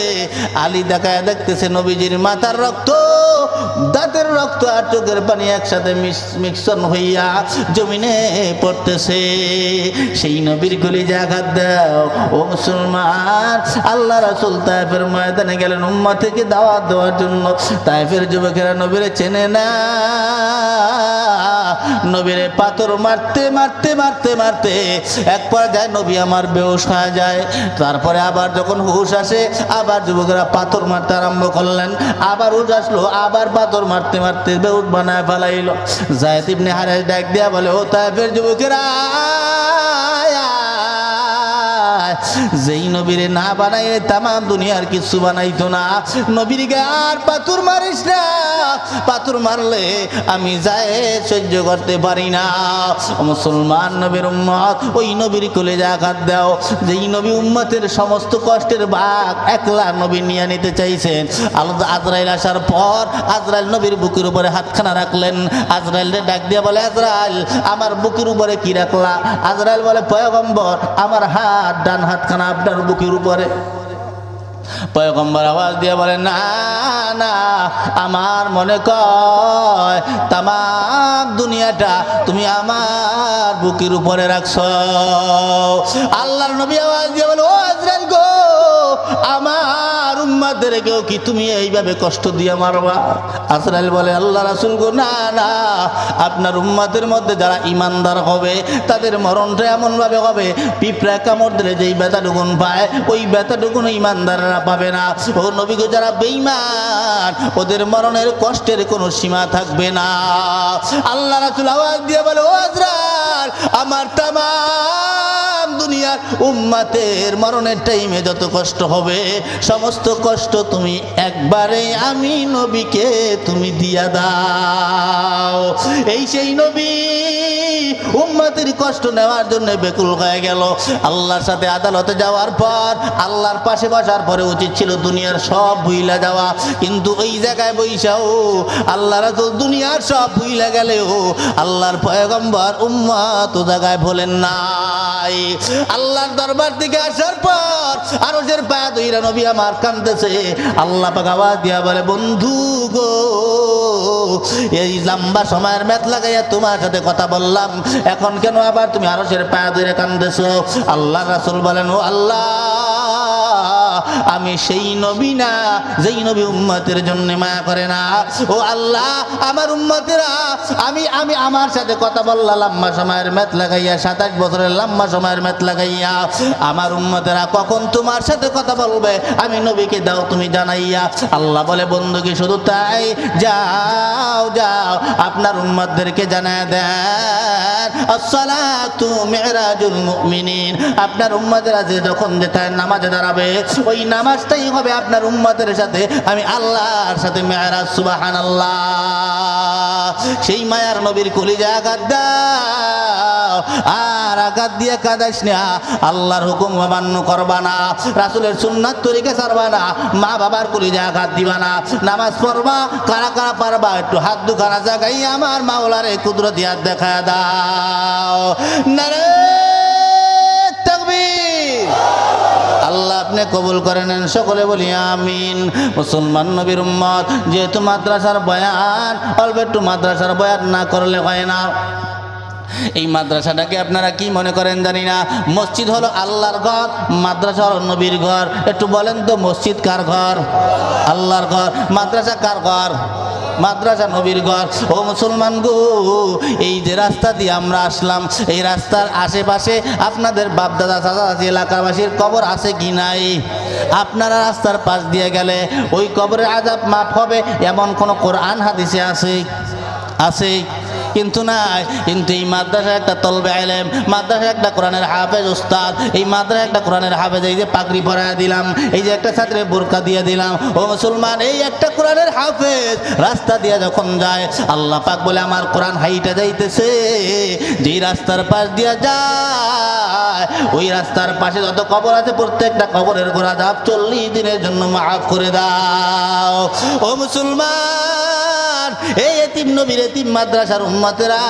Speaker 1: আলী তাকায় দেখতেছে নবীজির মাথার রক্ত, দাঁতের রক্ত আর চোখের পানি একসাথে মিশ্রণ হইয়া জমিনে পড়তেছে। সেই নবীর কলিজায় আঘাত দাও। ও মুসলমান, আল্লাহ রাসূল তায়েফের ময়দানে গেলেন উম্মতকে দাওয়াত দেওয়ার জন্য। তায়েফের যুবকেরা নবীরে চেনে না। নবীরে পাথর মারতে মারতে মারতে মারতে এক পর্যায়ে নবী আমার বেহুশ হয়ে যায়। তারপরে আবার যখন হুশ আসে আবার যুবকেরা পাথর মারতে আরম্ভ করলেন। আবার হুশ আসলো, আবার পাথর মারতে মারতে বেহুশ বানায় ফেলাইল। যায়েদ ইবনে হারেস ডাক দিয়া বলে, ও তায়েফের যুবকেরা, যেই নবীরে না বানাইলে তাম দুনিয়ার কিছু বানাইতো না। নবীর গায়ে আর পাথর মারিস না, পাথর মারলে আমি যায় সহ্য করতে পারি না। মুসলমান নবীর উম্মত, ওই নবীর কলিজায় আঘাত দাও। যেই নবী উম্মতের সমস্ত কষ্টের ভাগ একলা নবী নিয়ে নিতে চাইছেন। আজরাইল আসার পর আজরাইল নবীর বুকের উপরে হাতখানা রাখলেন। আজরাইলরে ডাক দিয়া বলে, আজরাইল আমার বুকের উপরে কি রাখলা? আজরাইল বলে, পয়গম্বর আমার হাত, ডান হাতখানা আপনার বুকের উপরে। পয়গম্বর আওয়াজ দিয়ে বলে, না না, আমার মনে কয় তাম দুনিয়াটা তুমি আমার বুকের উপরে রাখছ। আল্লাহর নবী আওয়াজ দিয়ে বলে, ও আজরাইল গো, আমার উম্মতদেরকেও কি তুমি এইভাবে কষ্ট দিয়ে মারবা? আজরাইল বলে, আল্লাহ রাসূল গো, না না, আপনার উম্মতের মধ্যে যারা ইমানদার হবে তাদের মরণটা এমনভাবে হবে, পিঁপড়া কামড় দিলে যেই ব্যথাটুকুন পায় ওই ব্যথাটুকুন ইমানদাররা পাবে না। ও নবী গো, যারা বেঈমান ওদের মরণের কষ্টের কোনো সীমা থাকবে না। আল্লাহ রাসূল আওয়াজ দিয়ে বলে, ও আজরাইল, আমার তামাম দুনিয়ার উম্মতের মরণের টাইমে যত কষ্ট হবে সমস্ত কষ্ট তুমি একবারে আমি নবীকে তুমি দিয়া দাও। এই সেই নবী উম্মতের কষ্ট নেওয়ার জন্য বেকুল হয়ে গেল। আল্লাহর সাথে আদালতে যাওয়ার পর আল্লাহর পাশে বসার পরে উচিত ছিল দুনিয়ার সব ভুইলা যাওয়া, কিন্তু ওই জায়গায় বৈশাও আল্লাহ রাসূল দুনিয়ার সব ভুইলা গেলেও আল্লাহর পয়গম্বর উম্মত ও জায়গায় ভোলেন নাই। আল্লাহর দরবার থেকে আসার পর আরশের পায়া ধইরা নবী আমার কাঁদতেছে। আল্লাহ পাক আওয়াজ দিয়া বলে, বন্ধু গো, এই লম্বা সময়ের মেদ লাগাইয়া তোমার সাথে কথা বললাম, এখন কেন আবার তুমি আরশের পায়া ধরে কাঁদতেছো? আল্লাহ রাসূল বলেন, ও আল্লাহ, আমি সেই নবী না যেই নবী উম্মতের জন্য মায়া করে না। ও আল্লাহ, আমার উম্মতেরা আমি আমি আমার সাথে কথা বললাম লম্বা সময়ের মেদ লাগাইয়া, 27 বছরের লম্বা সময়ের মেদ লাগাইয়া, আমার উম্মতেরা কখন তোমার সাথে কথা বলবে আমি নবীকে দাও তুমি জানাইয়া। আল্লাহ বলে, বন্ধু কি শুধু তাই? যাও যাও আপনার উম্মতদেরকে জানায় দেন, আসসালাতু মিরাজুল মুমিনিন, আপনার উম্মতেরা যে যখন যেথায় নামাজে দাঁড়াবে ওই নামাজটাই হবে আপনার উম্মতের সাথে আমি আল্লাহর সাথে মেরাজ। সুবহানাল্লাহ। সেই মায়ার নবীর কলিজায় আঘাত দাও, আর আঘাত দিয়ে কাঁদাইস না। আল্লাহর হুকুম অমান্য করবা না, রাসূলের সুন্নাত তরিকা ছাড়বা না, মা বাবার কলিজায় আঘাত দিবা না। নামাজ পড়বা, কারা কারা পারবা একটু হাত দুখানা জাগাই আমার মাওলারে কুদরতি হাত দেখা দাও। নারে আল্লাহ আপনি কবুল করে নেন, সকলে বলি আমিন। মুসলমান নবীর উম্মত, যেহেতু মাদ্রাসার বয়ান, অল্প একটু মাদ্রাসার বয়ান না করলে হয় না। এই মাদ্রাসাটাকে আপনারা কি মনে করেন জানি না। মসজিদ হলো আল্লাহর ঘর, মাদ্রাসা হলো নবীর ঘর। একটু বলেন তো, মসজিদ কার ঘর? আল্লাহর ঘর। মাদ্রাসা কার ঘর? মাদ্রাসা নবীর ঘর। ও মুসলমান গো, এই যে রাস্তা দিয়ে আমরা আসলাম, এই রাস্তার আশেপাশে আপনাদের বাপদাদা চাচাচাচি এলাকাবাসীর কবর আছে কি নাই? আপনারা রাস্তার পাশ দিয়ে গেলে ওই কবরের আযাব মাফ হবে এমন কোন কোরআন হাদিসে আছে? আছে কিন্তু নাই। কিন্তু এই মাদ্রাসা একটা তলবে ইলম, মাদ্রাসা একটা কোরআনের হাফেজ উস্তাদ, এই মাদ্রাসা একটা কোরআনের হাফেজ, এই যে পাগড়ি পরায় দিলাম, এই যে একটা ছাত্রে বোরকা দিয়ে দিলাম। ও মুসলমান, এই একটা কোরআনের হাফেজ রাস্তা দিয়ে যখন যায়, আল্লাহ পাক বলে আমার কোরআন হাইটা যাইতেছে। যেই রাস্তার পাশ দিয়ে যায়, ওই রাস্তার পাশে যত কবর আছে প্রত্যেকটা কবরের গোড়া আযাব 40 দিনের জন্য মাফ করে দাও। ও মুসলমান, এই এতিম নবীর এতিম মাদ্রাসার উম্মতেরা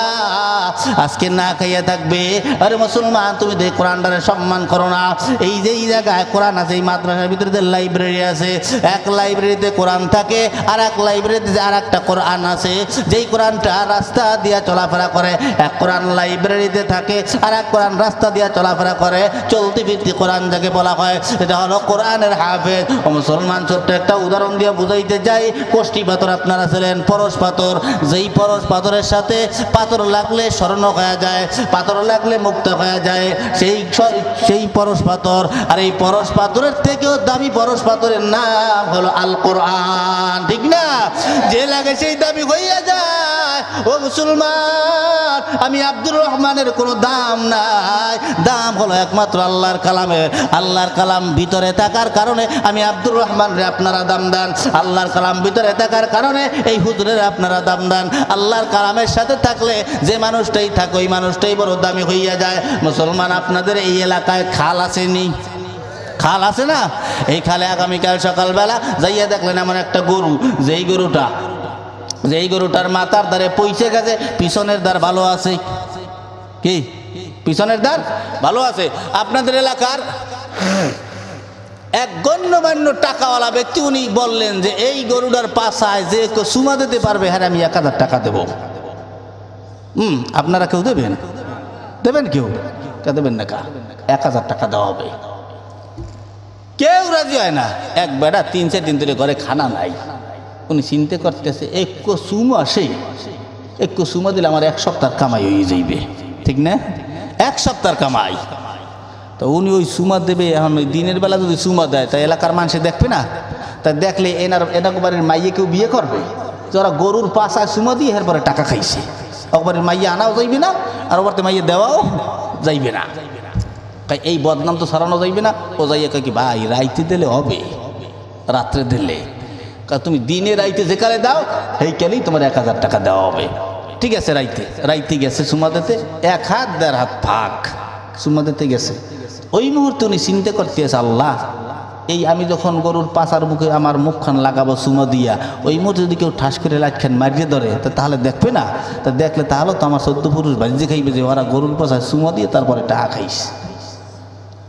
Speaker 1: আজকে না খাইয়া থাকবে। আরে মুসলমান, তুমি যে কোরআনটারে সম্মান করো না। এই যে এই জায়গায় কোরআন আছে, এই মাদ্রাসার ভিতরে যে লাইব্রেরি আছে, এক লাইব্রেরিতে কোরআন থাকে, আর এক লাইব্রেরিতে আর একটা কোরআন আছে। যেই কোরআনটা রাস্তা দিয়ে চলাফেরা করে, এক কোরআন লাইব্রেরিতে থাকে, আর এক কোরআন রাস্তা দিয়ে চলাফেরা করে। চলতি ফিরতি কোরআন যাকে বলা হয়, এটা হলো কোরআনের হাফেজ। ও মুসলমান, ছোট্ট একটা উদাহরণ দিয়ে বুঝাইতে যাই। কোষ্ঠী পাথর আপনারা ছিলেন, পরশ পাথর। যেই পরশ পাথরের সাথে পাথর লাগলে স্বর্ণ হয়ে যায়, পাথর লাগলে মুক্ত হয়ে যায়, সেই পরশ পাথর। আর এই পরশ পাথরের থেকেও দামি পরশ পাথরের নাম হলো আল কোরআন, ঠিক না? যে লাগে সেই দামি হইয়া যায়। ও মুসলমান, আমি আব্দুর রহমানের কোনো দাম নাই, দাম হলো একমাত্র আল্লাহর কালামের। আল্লাহর কালাম ভিতরে থাকার কারণে আমি আব্দুর রহমান রে আপনারা দাম দেন, আল্লাহর কালাম ভিতরে থাকার কারণে এই হুজুরের আপনারা দাম দেন। আল্লাহর কালামের সাথে থাকলে যে মানুষটাই থাকে ওই মানুষটাই বড় দামি হইয়া যায়। মুসলমান, আপনাদের এই এলাকায় খাল আসেনি? খাল আছে না? এই খালে আগামীকাল সকালবেলা যাইয়া দেখলেন এমন একটা গরু, যেই গরুটার মাথার দ্বারে পৌঁছে গেছে, পিছনের দ্বার ভালো আছে। কি পিছনের দ্বার ভালো আছে? আপনাদের এলাকার এক গণ্যমান্য টাকাওয়ালা ব্যক্তি, উনি বললেন যে এই গরুটার পাশায় যে সুমা দিতে পারবে, হ্যাঁ আমি 1000 টাকা দেবো। আপনারা কেউ দেবেন? কেউ দেবেন না? 1000 টাকা দেওয়া হবে। কেউ রাজি হয় না। এক বেটা 3-4 দিন ধরে ঘরে খানা নাই, উনি চিন্তা করতেছে একটু সুমা, একটু সুমা দিলে আমার 1 সপ্তাহ কামাই হয়ে যাইবে, ঠিক না? 1 সপ্তাহ কামাই। তো উনি ওই সুমা দেবে। এখন ওই দিনের বেলা যদি সুমা দেয়, তা এলাকার মানুষে দেখবে না? তা দেখলে এনাকে বাড়ির মাইয়ে কেউ বিয়ে করবে? যারা গরুর পাশায় সুমা দিয়ে এরপরে টাকা খাইছে, একবারের মাইয়ে আনাও যাইবে না, আর ওপরতে মাইয়ে দেওয়াও যাইবে না। তাই এই বদনাম তো সরানো যাইবে না। ও যাইয়া কয় কি, ভাই রাইতে দিলে হবে, রাত্রে দিলে? তুমি দিনে রাইতে যেকালে দাও সেইকালেই তোমার 1000 টাকা দেওয়া হবে। ঠিক আছে, রাইতে গেছে সুমা দিতে, 1 হাত 1.5 হাত ফাঁক সুমা দিতে গেছে। ওই মুহূর্তে উনি চিন্তা করতেছে, আল্লাহ, এই আমি যখন গরুর পাশার মুখে আমার মুখখান লাগাবো সুমা দিয়া, ওই মুহূর্তে যদি কেউ ঠাস করে লাইটখান মারিয়ে ধরে, তাহলে দেখবে না? তা দেখলে তাহলে তো আমার 14 পুরুষ বাড়িতে খাইবে যে ওরা গরুর পাশায় সুমা দিয়ে তারপরে টাকা খাইস।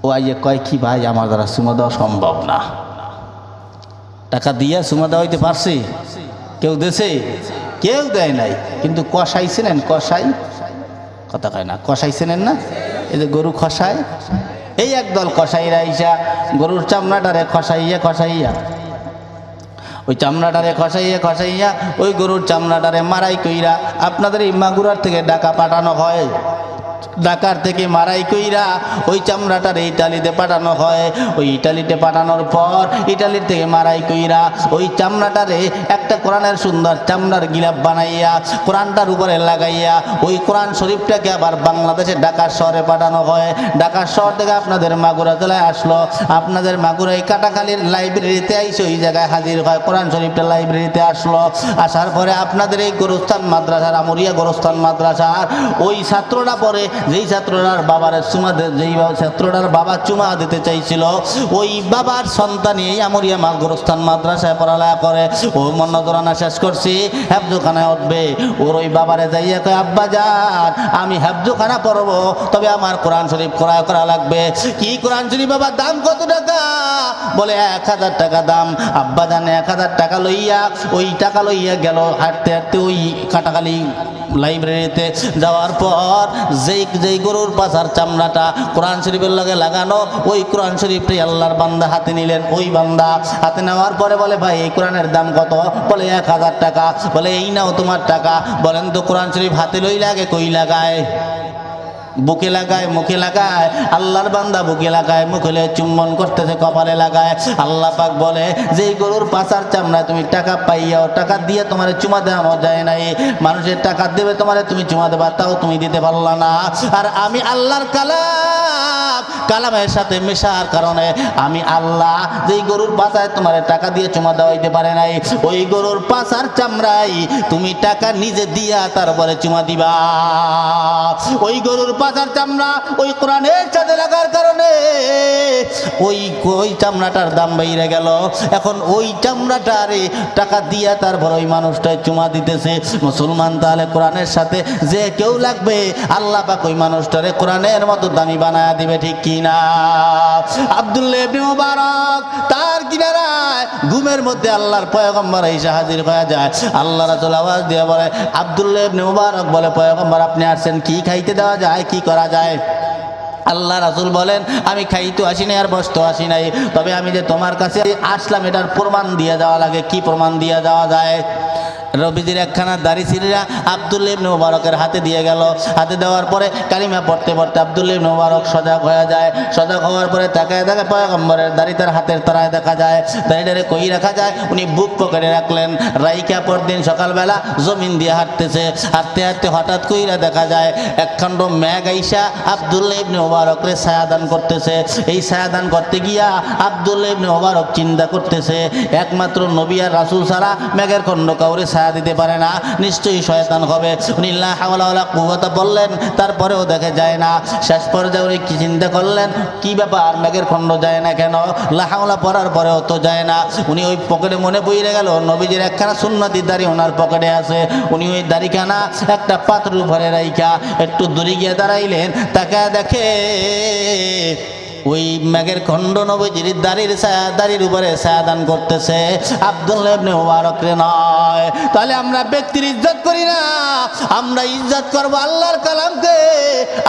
Speaker 1: ও আইয়ে কয় কি, ভাই আমার দ্বারা সুমা দেওয়া সম্ভব না। টাকা দিয়া সুমা দেওয়া হইতে পারছে? কেউ দেশে কেউ দেয় নাই। কিন্তু কষাই ছিলেন, কষাই কথা কয় না, কষাই ছিলেন না? এই যে গরু খসায়, এই একদল কষাইরা আইসা গরুর চামড়াটারে খসাইয়া ওই চামড়াটারে খসাইয়া ওই গরুর চামড়াটারে মারাই কইরা আপনাদের এই মাগুরার থেকে ঢাকা পাঠানো হয়। ঢাকার থেকে মারাই কইরা ওই চামড়াটারে ইটালিতে পাঠানো হয়। ওই ইটালিতে পাঠানোর পর ইটালির থেকে মারাই কইরা ওই চামড়াটারে একটা কোরআনের সুন্দর চামড়ার গিলাপ বানাইয়া কোরআনটার উপরে লাগাইয়া ওই কোরআন শরীফটাকে আবার বাংলাদেশে ঢাকা শহরে পাঠানো হয়। ঢাকা শহর থেকে আপনাদের মাগুরা জেলায় আসলো। আপনাদের মাগুরা এই কাটাখালীর লাইব্রেরিতে আইসে ওই জায়গায় হাজির হয়। কোরআন শরীফটা লাইব্রেরিতে আসলো। আসার পরে আপনাদের এই গোরস্থান মাদ্রাসার, আমরিয়া গোরস্থান মাদ্রাসার ওই ছাত্রটা পরে, যেই ছাত্রটার বাবার ছাত্রটার বাবা চুমা দিতে চাইছিল, ওই বাবার সন্তানই আমরিয়া গোরস্থান মাদ্রাসায় পড়ালেখা করে। ও নজরানা শেষ করছি, হেফজোখানায় উঠবে। ওর ওই বাবারে যাইয়া কয়, আব্বা যান আমি হেফজোখানা পড়বো, তবে আমার কোরআন শরীফ ক্রয় করা লাগবে। কি কোরআন শরীফ বাবা, দাম কত টাকা? বলে 1000 টাকা দাম। আব্বা জান 1000 টাকা লইয়া, ওই টাকা লইয়া গেল হাঁটতে হাঁটতে ওই কাটাখালি লাইব্রেরিতে। যাওয়ার পর যেই গরুর পাছার চামড়াটা কোরআন শরীফের লগে লাগানো, ওই কোরআন শরীফটাই আল্লাহর বান্দা হাতে নিলেন। ওই বান্দা হাতে নেওয়ার পরে বলে, ভাই এই কোরআনের দাম কত? বলে 1000 টাকা। বলে এই নাও তোমার টাকা। বলেন তো কোরআন শরীফ হাতে লই লাগে কই লাগায়? বুকে লাগায়, মুখে লাগায়। আল্লাহর বান্দা বুকে লাগায়, মুখে চুম্বন করতেছে, কপালে লাগায়। আল্লাহ পাক বলে, যেই গরুর পাছার চামড়ায় তুমি টাকা পাইয়াও, টাকা দিয়ে তোমার চুমা দেওয়া যায় নাই। মানুষের টাকা দেবে তোমার, তুমি চুমা দেবা, তাও তুমি দিতে পারলা না। আর আমি আল্লাহর কালামের সাথে মেশার কারণে আমি আল্লাহ যেই গরুর পাছায় তোমার টাকা দিয়ে চুমা দেওয়াইতে পারে নাই, ওই গরুর পাছার চামড়ায় তুমি টাকা নিজে দিয়া তারপরে চুমা দিবা। ওই গরুর পাছার চামড়া ওই কোরআনের সাথে লাগার কারণে ওই চামড়াটার দাম বাইরে গেল। এখন ওই চামড়াটারে টাকা দিয়া তারপর ওই মানুষটাই চুমা দিতেছে। মুসলমান তাহলে কোরআনের সাথে যে কেউ লাগবে, আল্লাহ পাক ওই মানুষটারে কোরআনের মতো দামি বানায়া দিবে, ঠিক কিনা? আব্দুল্লাহ ইবনে মুবারক তার কিনারায় ঘুমের মধ্যে আল্লাহর পয়গম্বর এসে হাজির হয়ে যায়। আল্লাহ রাসূল আওয়াজ দিয়ে বলে, আব্দুল্লাহ ইবনে মুবারক বলে, পয়গম্বর আপনি আসছেন, কি খাইতে দেওয়া যায়, কি করা যায়? আল্লাহ রাসূল বলেন, আমি খাইতে আসি নাই আর বসতে আসি নাই, তবে আমি যে তোমার কাছে আসলাম এটার প্রমাণ দিয়ে যাওয়া লাগে। কি প্রমাণ দিয়ে যাওয়া যায়? রবিজির একখানা দাড়ি সিরিরা আব্দুল্লাহ ইবনে মুবারকের হাতে দিয়ে গেল। হাতে দেওয়ার পরে কালিমা পড়তে পড়তে আব্দুল্লাহ ইবনে মুবারক সজাগ হয়ে যায়। সজাগ হওয়ার পরে তাকায় দেখে পয়গম্বরের দাড়ি তার হাতের তলায় দেখা যায়। দাড়িটারে কই রাখা যায়? উনি বুক পকেটে রাখলেন। রাইকা পরদিন সকালবেলা জমিন দিয়ে হাঁটতেছে। হাঁটতে হাঁটতে হঠাৎ কইরা দেখা যায় একখণ্ড মেঘ আইসা আব্দুল্লাহ ইবনে মুবারকরে ছায়াদান করতেছে। এই ছায়াদান করতে গিয়া আব্দুল্লাহ ইবনে মুবারক চিন্তা করতেছে, একমাত্র নবী আর রাসূল ছাড়া মেঘের খণ্ড কাউরে ছায়া দিতে পারে না, নিশ্চয়ই শয়তান হবে। উনি লা হাওলা ওয়ালা কুওয়াতা বললেন, তারপরেও দেখে যায় না। শেষ পর্যায়ে উনি কি চিন্তা করলেন, কি ব্যাপার মেঘের খণ্ড যায় না কেন? লা হাওলা পড়ার পরেও তো যায় না। উনি ওই পকেটে মনে পড়ে গেল নবীজির একখানা সুন্নতি দাড়ি ওনার পকেটে আছে। উনি ওই দাড়িখানা একটা পাত্রের উপরে রাইখা একটু দূরে গিয়ে দাঁড়াইলেন। তাকে দেখে ওই মেঘের খণ্ড নবীজির দাড়ির উপরে ছায়াদান করতেছে, আব্দুল্লাহ ইবনে মুবারক রে নয়। তাহলে আমরা ব্যক্তির ইজ্জত করি না, আমরা ইজ্জত করব আল্লাহর কালামকে।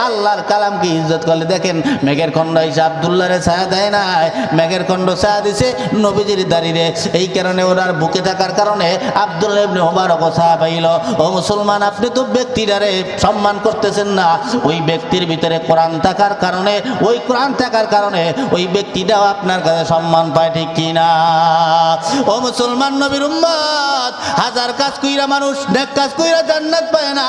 Speaker 1: আল্লাহর কালামকে ইজ্জত করলে দেখেন মেঘের খণ্ড এসে আব্দুল্লাহরে ছায়া দেয় নাই, মেঘের খণ্ড ছায়া দিছে নবীজির দাড়িরে। এই কারণে ওনার বুকে থাকার কারণে আব্দুল্লাহ ইবনে মুবারক ছায়া পাইল। ও মুসলমান, আপনি তো ব্যক্তিটারে সম্মান করতেছেন না। ওই ব্যক্তির ভিতরে কোরআন থাকার কারণে, ওই কোরআন থাকার কারণে ওই ব্যক্তিটাও আপনার কাছে সম্মান পায়, ঠিক কিনা? ও মুসলমান নবীর উম্মত, হাজার কাজ কইরা মানুষ নেক কাজ কইরা জান্নাত পায় না,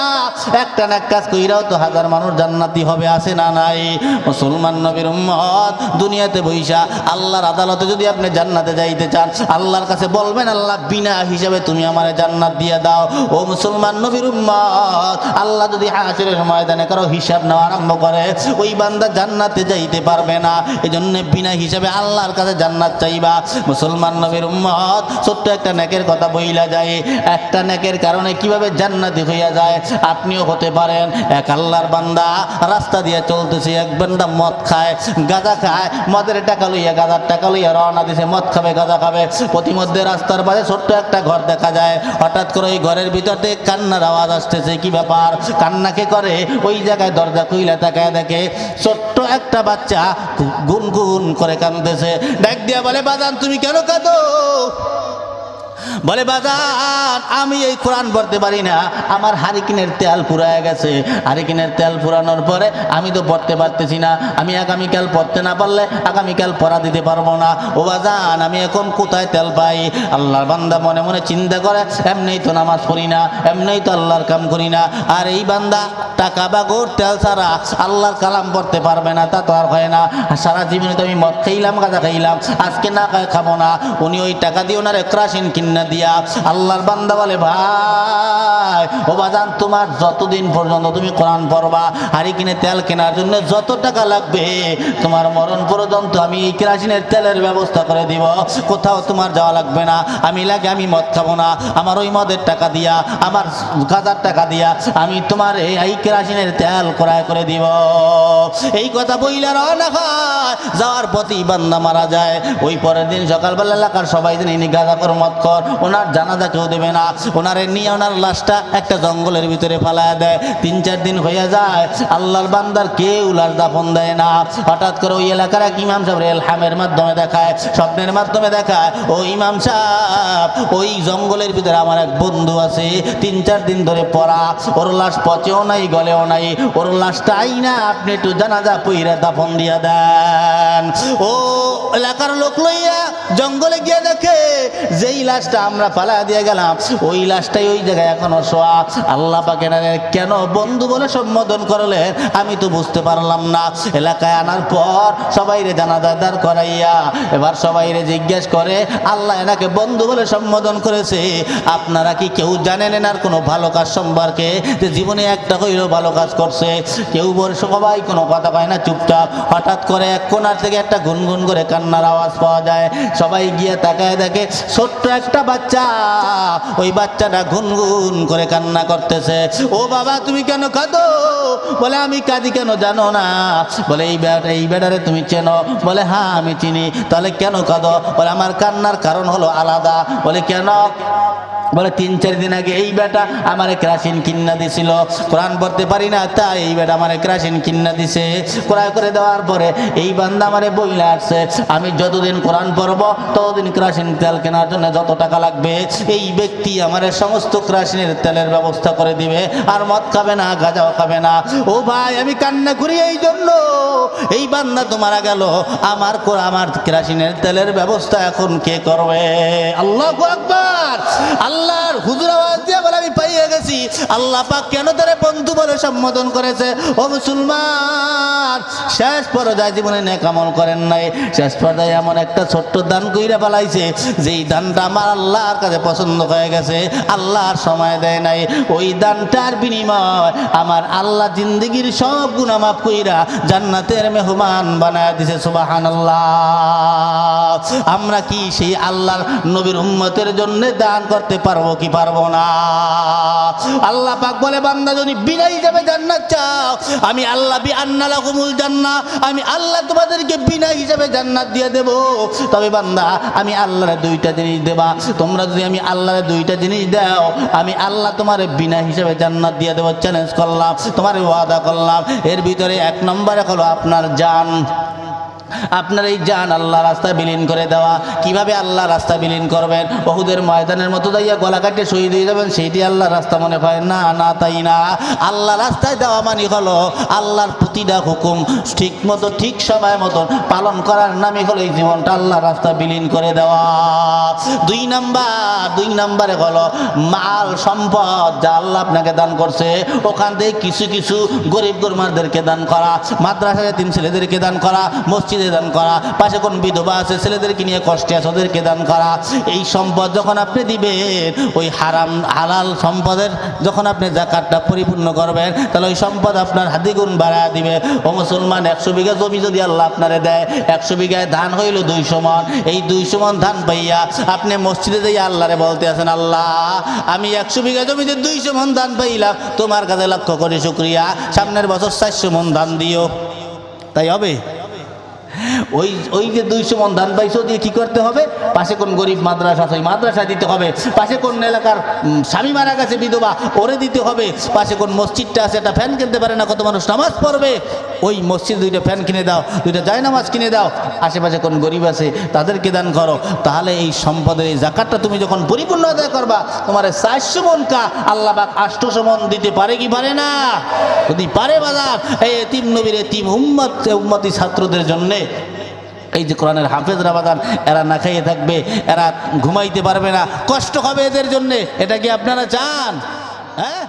Speaker 1: একটা নেক কাজ কইরাও তো হাজার মানুষ জান্নাতি হবে, আছে না নাই? মুসলমান নবীর উম্মত, দুনিয়াতে বইসা আল্লাহর আদালতে যদি আপনি জান্নাতে যাইতে চান, আল্লাহর কাছে বলবেন, আল্লাহ বিনা হিসাবে তুমি আমারে জান্নাত দিয়ে দাও। ও মুসলমান নবীর উম্মত, আল্লাহ যদি হাসরের ময়দানে কারো হিসাব নেওয়া আরম্ভ করে, ওই বান্দা জান্নাতে যাইতে পারবে না। এই জন্য বিনা হিসাবে আল্লাহর কাছে জান্নাত চাইবা। মুসলমান নবীর উম্মত, ছোট্ট একটা নেকের কথা বইলা যায়। একটা নেকের কারণে কিভাবে জান্নাতি হইয়া যায় আপনিও হতে পারেন। এক আল্লাহর বান্দা রাস্তা দিয়ে চলতেছে, এক বান্দা মদ খায়, গাঁজা খায়, মদের টাকা লইয়া গাঁজার টাকা লইয়া রওনা দিছে, মদ খাবে, গাঁজা খাবে। প্রতিমধ্যে রাস্তার পাশে ছোট্ট একটা ঘর দেখা যায়। হঠাৎ করে ওই ঘরের ভিতর থেকে কান্নার আওয়াজ আসতেছে। কি ব্যাপার? কান্নাকে করে ওই জায়গায় দরজা খুইলা তাকায় দেখে ছোট্ট একটা বাচ্চা গুনগুন করে কাঁদতেছে। ডাক দিয়া বলে, বাজান তুমি কেন কাঁদো? বলে, বাজান আমি এই কোরআন পড়তে পারি না, আমার হারিকেনের তেল ফুরায় গেছে। হারিকেনের তেল ফুরানোর পরে আমি তো পড়তে পারতেছি না, আমি আগামীকাল পড়তে না পারলে আগামীকাল পড়া দিতে পারবো না। ও বাজান আমি এখন কোথায় তেল পাই? আল্লাহর বান্দা মনে মনে চিন্তা করে, এমনিই তো নামাজ পড়ি না, এমনিই তো আল্লাহর কাম করি না, আর এই বান্দা টাকা বা গোর তেল ছাড়া আল্লাহর কালাম পড়তে পারবে না, তা তো আর হয় না। সারা জীবনে তো আমি মদ খাইলাম, গাঁজা খাইলাম, আজকে না খাবো না। উনি ওই টাকা দিয়ে ওনার ক্রাসিন কিনে দিয়া আল্লাহর বান্দা বলে, ভাই ও বাজান, তোমার যতদিন পর্যন্ত তুমি কোরআন পড়বা, হাড়ি কিনে তেল কেনার জন্য যত টাকা লাগবে তোমার মরণ পর্যন্ত আমি এই কেরাসিনের তেলের ব্যবস্থা করে দিব। কোথাও তোমার যাওয়া লাগবে না। আমি লাগে আমি মদ খাবো না, আমার ওই মদের টাকা দিয়া, আমার গাঁজার টাকা দিয়া আমি তোমার এই কেরাসিনের তেল ক্রয় করে দিব। এই কথা বইলা রওনা হয়। যাওয়ার পথে বান্দা মারা যায়। ওই পরের দিন সকালবেলা এলাকার সবাই জানে ইনি গাঁজাখোর মদখোর, ওনার জানাজা কেউ দেবে না। ওনারে নিয়ে ওনার লাশটা একটা জঙ্গলের ভিতরে ফেলায় দেয়। 3-4 দিন হয়ে যায়, আল্লাহর বান্দার কেউ লাশ দাফন দেয় না। হঠাৎ করে ওই এলাকার এক ইমাম সাহেব এলহামের মাধ্যমে দেখায়, স্বপ্নের মাধ্যমে দেখায়, ও ইমাম সাহেব, ওই জঙ্গলের ভিতরে আমার এক বন্ধু আছে, 3-4 দিন ধরে পড়া, ওর লাশ পচেও নাই গলেও নাই, ওর লাশটা আইনা আপনি একটু জানাজা পইরা দাফন দিয়া দেন। ও এলাকার লোক লইয়া জঙ্গলে গিয়ে দেখে যেই লাশটা আমরা পালা দিয়ে গেলাম ওই লাশটাই ওই জায়গায় এখনো শোয়া। আল্লাহ পাক এনারে কেন বন্ধু বলে সম্বোধন করলেন আমি তো বুঝতে পারলাম না। এলাকায় আনার পর সবাইরে জানাজা দাঁড় করাইয়া এবার সবাইরে জিজ্ঞেস করে, আল্লাহ এনাকে বন্ধু বলে সম্বোধন করেছে, আপনারা কি কেউ জানেন এনার কোনো ভালো কাজ সম্পর্কে, যে জীবনে একটা হইলেও ভালো কাজ করছে? কেউ বলে, সবাই কোনো কথা কয় না, চুপচাপ। হঠাৎ করে এক কোণার থেকে একটা গুনগুন করে কান্নার আওয়াজ পাওয়া যায়। সবাই গিয়ে তাকায় দেখে ছোট্ট একটা বাচ্চা, ওই বাচ্চাটা গুনগুন করে কান্না করতেছে। ও বাবা, তুমি কেন কাঁদো? বলে, আমি কাঁদি কেন জানো না? বলে, এই বেটারে তুমি চেনো? বলে, হ্যাঁ আমি চিনি। তাহলে কেন কাঁদো? বলে, আমার কান্নার কারণ হলো আলাদা। বলে, কেন? বলে, 3-4 দিন আগে এই বেটা আমার কেরাসিন কিন্না দিছিল, কোরআন পড়তে পারি না তাই এই বেটা আমার কেরাসিন কিন্না দিছে। ক্রয় করে দেওয়ার পরে এই বান্দা আমারে বইলা আসছে, আমি যতদিন কোরআন পড়ব ততদিন কেরাসিন তেল কেনার জন্য যত টাকা লাগবে এই ব্যক্তি আমার সমস্ত কেরাসিনের তেলের ব্যবস্থা করে দিবে, আর মদ খাবে না, গাঁজাও খাবে না। ও ভাই, আমি কান্না করি এই জন্য, এই বান্দা তো মারা গেল, আমার কেরাসিনের তেলের ব্যবস্থা এখন কে করবে? আল্লাহু আকবার। আল্লাহর হুজুর আওয়াজ দিয়ে বলে, আমি পাইয়ে গেছি আল্লাহ পাক কেন তারে বন্ধু বলে সম্বোধন করেছে। ও মুসলমান, শেষ পর্যায়ে জীবনে নেক আমল করেন নাই, শেষ পর্যায়ে এমন একটা ছোট্ট দান কইরা ফেলাইছে যেই দানটা আমার আল্লাহর কাছে পছন্দ হয়ে গেছে, আল্লাহর সময় দেয় নাই। ওই দানটার বিনিময় আমার আল্লাহ জিন্দেগির সব গুনাহ মাফ কইরা জান্নাতের মেহমান বানায় দিছে। সুবহানাল্লাহ। আমরা কি সেই আল্লাহর নবীর উম্মতের জন্য দান করতে পারবো কি পারবো না? আল্লাহ পাক বলে, বান্দা যদি বিনা হিসাবে জান্নাত চাও, আমি আল্লাহ বিআন্না লাকুমুল জান্নাহ, আমি আল্লাহ তোমাদেরকে বিনা হিসাবে জান্নাত দিয়ে দেব। তবে বান্দা, আমি আল্লাহরে 2টা জিনিস দেবা। তোমরা যদি আমি আল্লাহরে 2টা জিনিস দাও, আমি আল্লাহ তোমারে বিনা হিসাবে জান্নাত দিয়ে দেব। চ্যালেঞ্জ করলাম, তোমার ওয়াদা করলাম। এর ভিতরে 1 নম্বরে হলো আপনার জান। আপনার এই জান আল্লাহ রাস্তায় বিলীন করে দেওয়া। কিভাবে আল্লাহ রাস্তা বিলীন করবেন? উহুদের ময়দানের মতো যাইয়া গলা কাটে শহীদ হয়ে যাবেন, সেইটি আল্লাহ রাস্তা মনে হয় না? না, তাই না। আল্লাহ রাস্তায় দেওয়া মানে হলো আল্লাহর প্রতিটা হুকুম ঠিক মতো, ঠিক সময় মতন পালন করার নামই হলো এই জীবনটা আল্লাহ রাস্তা বিলীন করে দেওয়া। 2 নম্বরে হলো মাল সম্পদ যা আল্লাহ আপনাকে দান করছে, ওখান থেকে কিছু কিছু গরিব গরমারদেরকে দান করা, মাদ্রাসায় এতিম ছেলেদেরকে দান করা, মসজিদে দান করা, পাশে কোন বিধবা আছে ছেলেদেরকে নিয়ে কষ্টে আছে ওদেরকে দান করা। এই সম্পদ যখন আপনি দিবেন, ওই হালাল সম্পদের যখন আপনি যাকাতটা পরিপূর্ণ করবেন, তাহলে ওই সম্পদ আপনার হাতে গুণ বাড়ায় দিবে। ও মুসলমান, 100 বিঘা জমি যদি আল্লাহ আপনারে দেয়, 100 বিঘায় ধান হইল 200 মণ। এই 200 মণ ধান পাইয়া আপনি মসজিদে যাইয়া আল্লাহরে বলতে আছেন, আল্লাহ আমি 100 বিঘা জমিতে 200 মণ ধান পাইলাম, তোমার কাছে লক্ষ কোটি শুকরিয়া, সামনের বছর 400 মণ ধান দিও। তাই হবে? ওই যে 200 মণ ধান পাইছো দিয়ে কি করতে হবে? পাশে কোন গরিব মাদ্রাসা আছে ওই মাদ্রাসায় দিতে হবে, পাশে কোন এলাকার স্বামী মারা গেছে বিধবা ওরে দিতে হবে, পাশে কোন মসজিদটা আছে একটা ফ্যান কিনতে পারে না, কত মানুষ নামাজ পড়বে, ওই মসজিদ 2টা ফ্যান কিনে দাও, 2টা জায়নামাজ কিনে দাও। আশেপাশে কোন গরিব আছে তাদেরকে দান করো। তাহলে এই সম্পদের এই যাকাতটা তুমি যখন পরিপূর্ণ আদায় করবা, তোমার 400 মণ কা আল্লাহ পাক 800 মণ দিতে পারে কি পারে না? যদি পারে বাজার, এই এতিম নবীর এতিম উম্মতি ছাত্রদের জন্যে, এই যে কোরআনের হাফেজরা বাদান, এরা না খাইয়ে থাকবে, এরা ঘুমাইতে পারবে না, কষ্ট হবে এদের জন্যে। এটা কি আপনারা চান? হ্যাঁ?